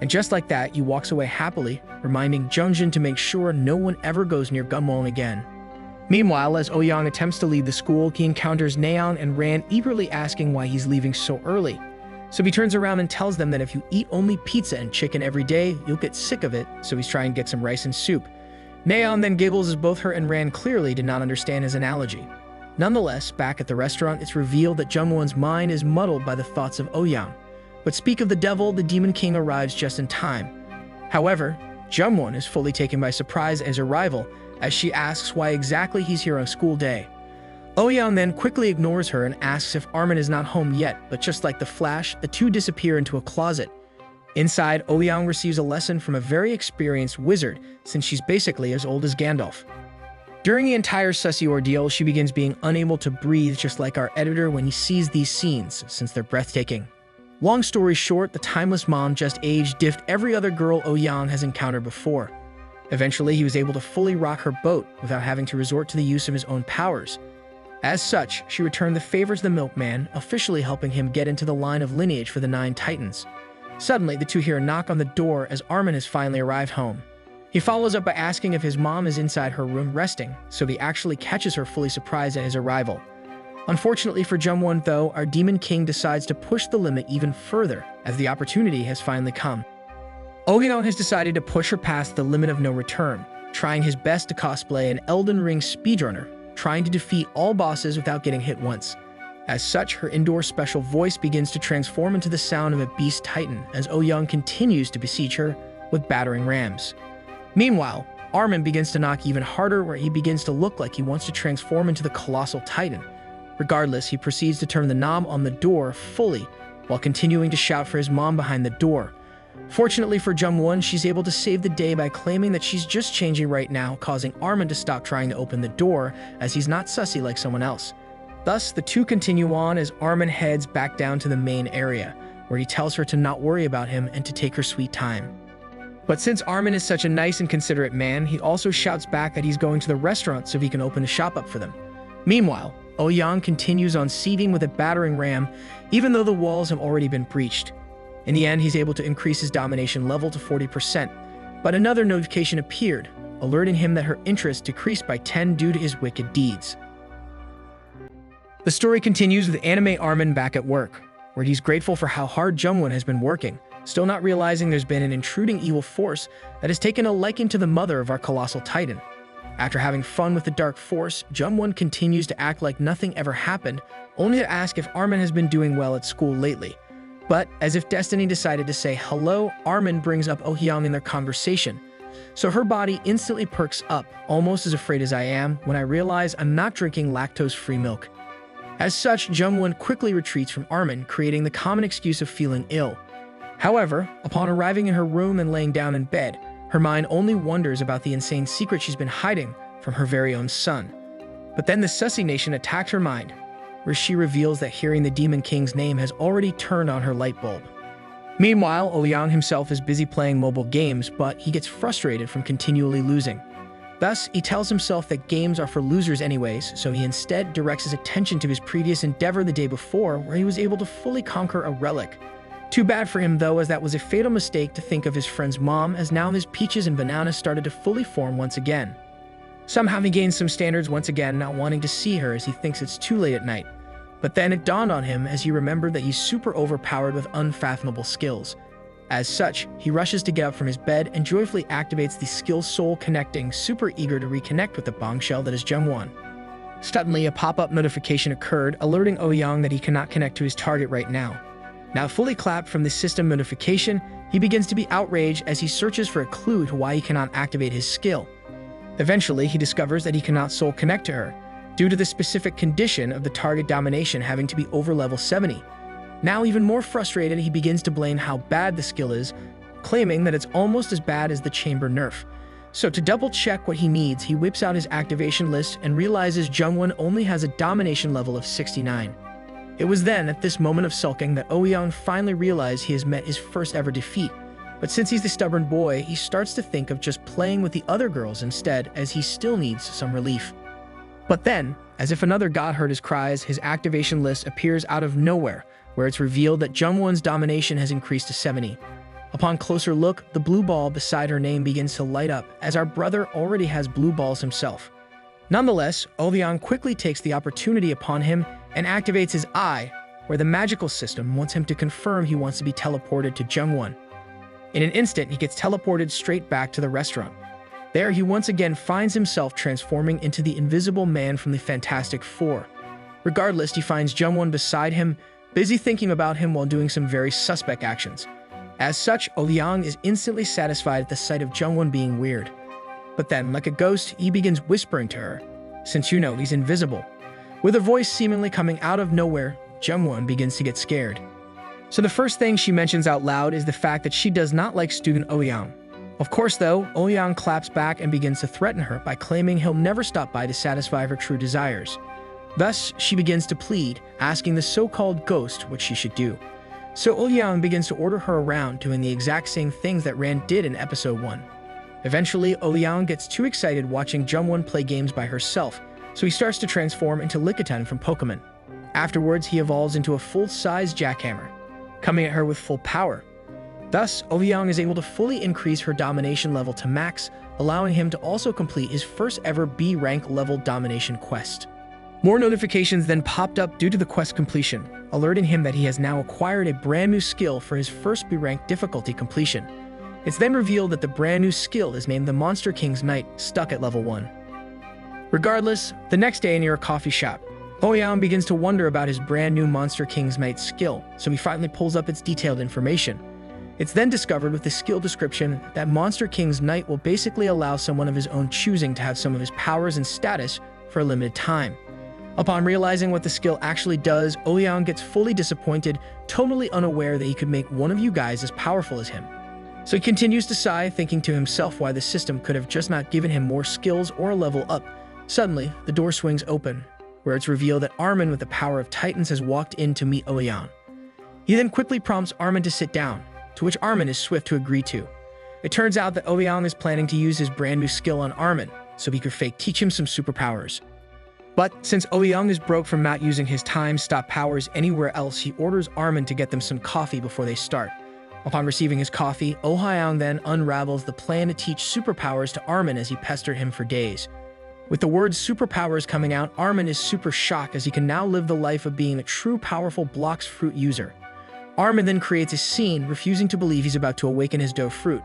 And just like that, he walks away happily, reminding Jungjin to make sure no one ever goes near Gunwon again. Meanwhile, as Ouyang attempts to leave the school, he encounters Naeon and Ran eagerly asking why he's leaving so early. So he turns around and tells them that if you eat only pizza and chicken every day, you'll get sick of it, so he's trying to get some rice and soup. Naeon then giggles as both her and Ran clearly did not understand his analogy. Nonetheless, back at the restaurant, it's revealed that Jungwon's mind is muddled by the thoughts of Ouyang. But speak of the devil, the Demon King arrives just in time. However, Jungwon is fully taken by surprise at his arrival, as she asks why exactly he's here on a school day. Ouyang then quickly ignores her and asks if Armin is not home yet, but just like the Flash, the two disappear into a closet. Inside, Ouyang receives a lesson from a very experienced wizard, since she's basically as old as Gandalf. During the entire sussy ordeal, she begins being unable to breathe just like our editor when he sees these scenes, since they're breathtaking. Long story short, the timeless mom just age-diffed every other girl Ouyang has encountered before. Eventually, he was able to fully rock her boat without having to resort to the use of his own powers. As such, she returned the favor to the milkman, officially helping him get into the line of lineage for the 9 Titans. Suddenly, the two hear a knock on the door as Armin has finally arrived home. He follows up by asking if his mom is inside her room resting, so he actually catches her fully surprised at his arrival. Unfortunately for Jungwon though, our Demon King decides to push the limit even further, as the opportunity has finally come. Ouyang has decided to push her past the limit of no return, trying his best to cosplay an Elden Ring speedrunner, trying to defeat all bosses without getting hit once. As such, her indoor special voice begins to transform into the sound of a beast titan as Ouyang continues to besiege her with battering rams. Meanwhile, Armin begins to knock even harder, where he begins to look like he wants to transform into the colossal titan. Regardless, he proceeds to turn the knob on the door fully while continuing to shout for his mom behind the door. Fortunately for Jungwon, she's able to save the day by claiming that she's just changing right now, causing Armin to stop trying to open the door as he's not sussy like someone else. Thus, the two continue on as Armin heads back down to the main area, where he tells her to not worry about him and to take her sweet time. But since Armin is such a nice and considerate man, he also shouts back that he's going to the restaurant so he can open a shop up for them. Meanwhile, Ouyang continues on sieging with a battering ram, even though the walls have already been breached. In the end, he's able to increase his domination level to 40%, but another notification appeared, alerting him that her interest decreased by 10 due to his wicked deeds. The story continues with Anime Armin back at work, where he's grateful for how hard Jungwon has been working, still not realizing there's been an intruding evil force that has taken a liking to the mother of our colossal titan. After having fun with the dark force, Jung-won continues to act like nothing ever happened, only to ask if Armin has been doing well at school lately. But, as if destiny decided to say hello, Armin brings up Oh Hyung in their conversation. So her body instantly perks up, almost as afraid as I am, when I realize I'm not drinking lactose-free milk. As such, Jung-won quickly retreats from Armin, creating the common excuse of feeling ill. However, upon arriving in her room and laying down in bed, her mind only wonders about the insane secret she's been hiding from her very own son. But then the Sussy Nation attacked her mind, where she reveals that hearing the Demon King's name has already turned on her light bulb. Meanwhile, Oh Hyung himself is busy playing mobile games, but he gets frustrated from continually losing. Thus, he tells himself that games are for losers anyways, so he instead directs his attention to his previous endeavor the day before, where he was able to fully conquer a relic. Too bad for him though, as that was a fatal mistake to think of his friend's mom, as now his peaches and bananas started to fully form once again. Somehow he gains some standards once again, not wanting to see her as he thinks it's too late at night. But then it dawned on him as he remembered that he's super overpowered with unfathomable skills. As such, he rushes to get up from his bed and joyfully activates the skill soul connecting, super eager to reconnect with the bombshell that is Jung-won. Suddenly, a pop-up notification occurred, alerting Oh Hyung that he cannot connect to his target right now. Now fully clapped from the system notification, he begins to be outraged as he searches for a clue to why he cannot activate his skill. Eventually, he discovers that he cannot soul connect to her, due to the specific condition of the target domination having to be over level 70. Now even more frustrated, he begins to blame how bad the skill is, claiming that it's almost as bad as the chamber nerf. So to double check what he needs, he whips out his activation list and realizes Jung-won only has a domination level of 69. It was then, at this moment of sulking, that Oh Hyung finally realized he has met his first ever defeat. But since he's the stubborn boy, he starts to think of just playing with the other girls instead, as he still needs some relief. But then, as if another god heard his cries, his activation list appears out of nowhere, where it's revealed that Jung-won's domination has increased to 70. Upon closer look, the blue ball beside her name begins to light up, as our brother already has blue balls himself. Nonetheless, Oh Hyung quickly takes the opportunity upon him and activates his eye, where the magical system wants him to confirm he wants to be teleported to Jung-won. In an instant, he gets teleported straight back to the restaurant. There, he once again finds himself transforming into the Invisible Man from the Fantastic Four. Regardless, he finds Jung-won beside him, busy thinking about him while doing some very suspect actions. As such, Oh Hyung is instantly satisfied at the sight of Jung-won being weird. But then, like a ghost, he begins whispering to her, since you know he's invisible. With a voice seemingly coming out of nowhere, Jung-won begins to get scared. So the first thing she mentions out loud is the fact that she does not like student Oh Hyung. Of course though, Oh Hyung claps back and begins to threaten her by claiming he'll never stop by to satisfy her true desires. Thus, she begins to plead, asking the so-called ghost what she should do. So Oh Hyung begins to order her around, doing the exact same things that Rand did in episode 1. Eventually, Oh Hyung gets too excited watching Jung-won play games by herself, so he starts to transform into Lickitung from Pokemon. Afterwards, he evolves into a full-size jackhammer, coming at her with full power. Thus, Oh Hyung is able to fully increase her domination level to max, allowing him to also complete his first ever B rank level domination quest. More notifications then popped up due to the quest completion, alerting him that he has now acquired a brand new skill for his first B rank difficulty completion. It's then revealed that the brand new skill is named the Monster King's Knight, stuck at level 1. Regardless, the next day near a coffee shop, Oh Hyung begins to wonder about his brand new Monster King's Knight skill, so he finally pulls up its detailed information. It's then discovered with the skill description that Monster King's Knight will basically allow someone of his own choosing to have some of his powers and status for a limited time. Upon realizing what the skill actually does, Oh Hyung gets fully disappointed, totally unaware that he could make one of you guys as powerful as him. So he continues to sigh, thinking to himself why the system could have just not given him more skills or a level up. Suddenly, the door swings open, where it's revealed that Armin with the power of Titans has walked in to meet Oh Hyung. He then quickly prompts Armin to sit down, to which Armin is swift to agree to. It turns out that Oh Hyung is planning to use his brand new skill on Armin, so he could fake teach him some superpowers. But since Oh Hyung is broke from not using his time-stop powers anywhere else, he orders Armin to get them some coffee before they start. Upon receiving his coffee, Oh Hyung then unravels the plan to teach superpowers to Armin as he pestered him for days. With the words superpowers coming out, Armin is super shocked as he can now live the life of being a true powerful blocks fruit user. Armin then creates a scene, refusing to believe he's about to awaken his dough fruit.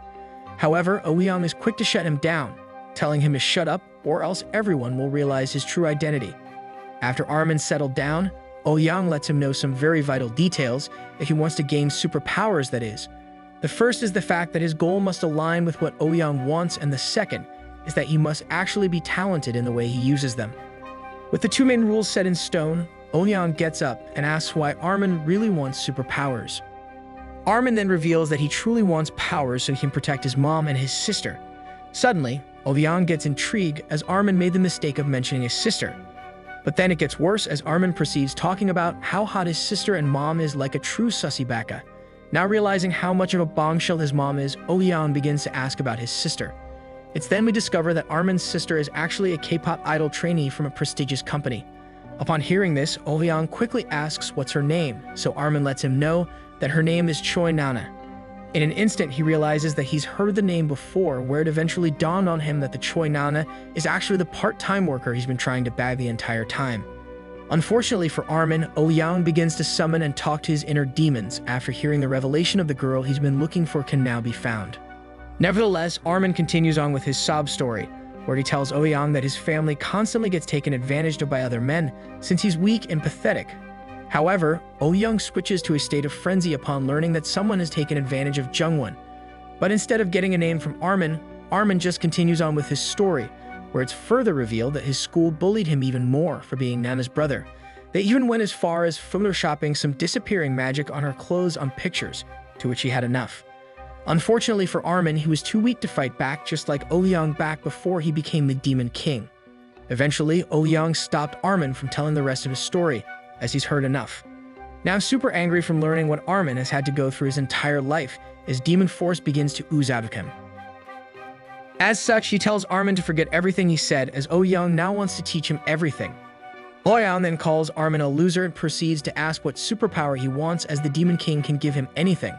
However, Ouyang is quick to shut him down, telling him to shut up or else everyone will realize his true identity. After Armin settled down, Ouyang lets him know some very vital details if he wants to gain superpowers, that is. The first is the fact that his goal must align with what Ouyang wants, and the second is that he must actually be talented in the way he uses them. With the two main rules set in stone, Ouyang gets up and asks why Armin really wants superpowers. Armin then reveals that he truly wants powers so he can protect his mom and his sister. Suddenly, Ouyang gets intrigued as Armin made the mistake of mentioning his sister. But then it gets worse as Armin proceeds talking about how hot his sister and mom is, like a true sussy baka. Now realizing how much of a bombshell his mom is, Ouyang begins to ask about his sister. It's then we discover that Armin's sister is actually a K-pop idol trainee from a prestigious company. Upon hearing this, Ouyang quickly asks what's her name, so Armin lets him know that her name is Choi Nana. In an instant, he realizes that he's heard the name before, where it eventually dawned on him that the Choi Nana is actually the part-time worker he's been trying to bag the entire time. Unfortunately for Armin, Ouyang begins to summon and talk to his inner demons after hearing the revelation of the girl he's been looking for can now be found. Nevertheless, Armin continues on with his sob story, where he tells Ouyang that his family constantly gets taken advantage of by other men since he's weak and pathetic. However, Ouyang switches to a state of frenzy upon learning that someone has taken advantage of Jungwon. But instead of getting a name from Armin, Armin just continues on with his story, where it's further revealed that his school bullied him even more for being Nana's brother. They even went as far as photoshopping some disappearing magic on her clothes on pictures, to which he had enough. Unfortunately for Armin, he was too weak to fight back, just like Ouyang back before he became the Demon King. Eventually, Ouyang stopped Armin from telling the rest of his story, as he's heard enough. Now super angry from learning what Armin has had to go through his entire life, his demon force begins to ooze out of him. As such, he tells Armin to forget everything he said, as Ouyang now wants to teach him everything. Ouyang then calls Armin a loser and proceeds to ask what superpower he wants, as the Demon King can give him anything.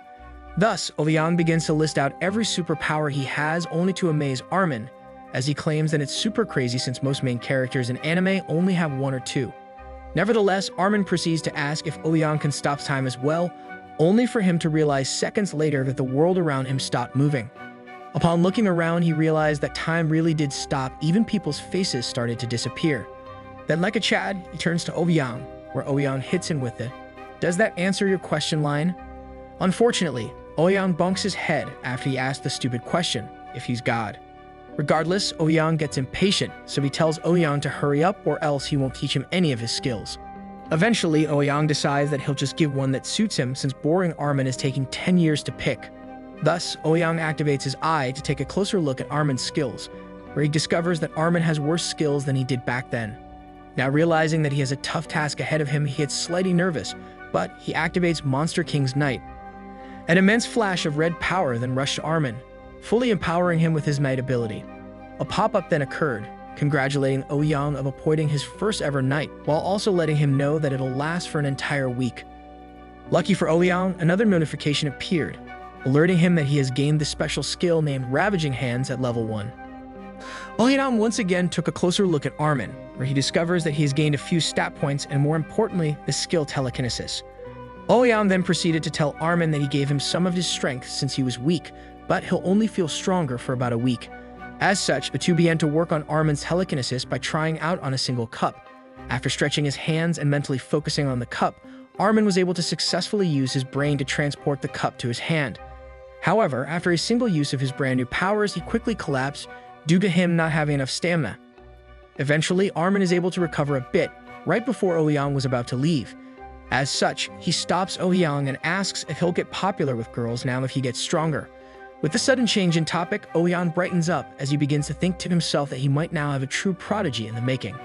Thus, Ouyang begins to list out every superpower he has, only to amaze Armin, as he claims that it's super crazy since most main characters in anime only have one or two. Nevertheless, Armin proceeds to ask if Ouyang can stop time as well, only for him to realize seconds later that the world around him stopped moving. Upon looking around, he realized that time really did stop, even people's faces started to disappear. Then like a Chad, he turns to Ouyang, where Ouyang hits him with it. "Does that answer your question?" line? Unfortunately, Ouyang bunks his head after he asked the stupid question, if he's God. Regardless, Ouyang gets impatient, so he tells Ouyang to hurry up or else he won't teach him any of his skills. Eventually, Ouyang decides that he'll just give one that suits him since boring Armin is taking 10 years to pick. Thus, Ouyang activates his eye to take a closer look at Armin's skills, where he discovers that Armin has worse skills than he did back then. Now realizing that he has a tough task ahead of him, he gets slightly nervous, but he activates Monster King's Knight. An immense flash of red power then rushed Armin, fully empowering him with his Knight ability. A pop-up then occurred, congratulating Ouyang of appointing his first ever Knight, while also letting him know that it'll last for an entire week. Lucky for Ouyang, another notification appeared, alerting him that he has gained the special skill named Ravaging Hands at level 1. Ouyang once again took a closer look at Armin, where he discovers that he has gained a few stat points and more importantly, the skill Telekinesis. Ouyang then proceeded to tell Armin that he gave him some of his strength since he was weak, but he'll only feel stronger for about a week. As such, the two began to work on Armin's telekinesis by trying out on a single cup. After stretching his hands and mentally focusing on the cup, Armin was able to successfully use his brain to transport the cup to his hand. However, after a single use of his brand new powers, he quickly collapsed due to him not having enough stamina. Eventually, Armin is able to recover a bit, right before Ouyang was about to leave. As such, he stops Ouyang and asks if he'll get popular with girls now if he gets stronger. With the sudden change in topic, Ouyang brightens up as he begins to think to himself that he might now have a true prodigy in the making.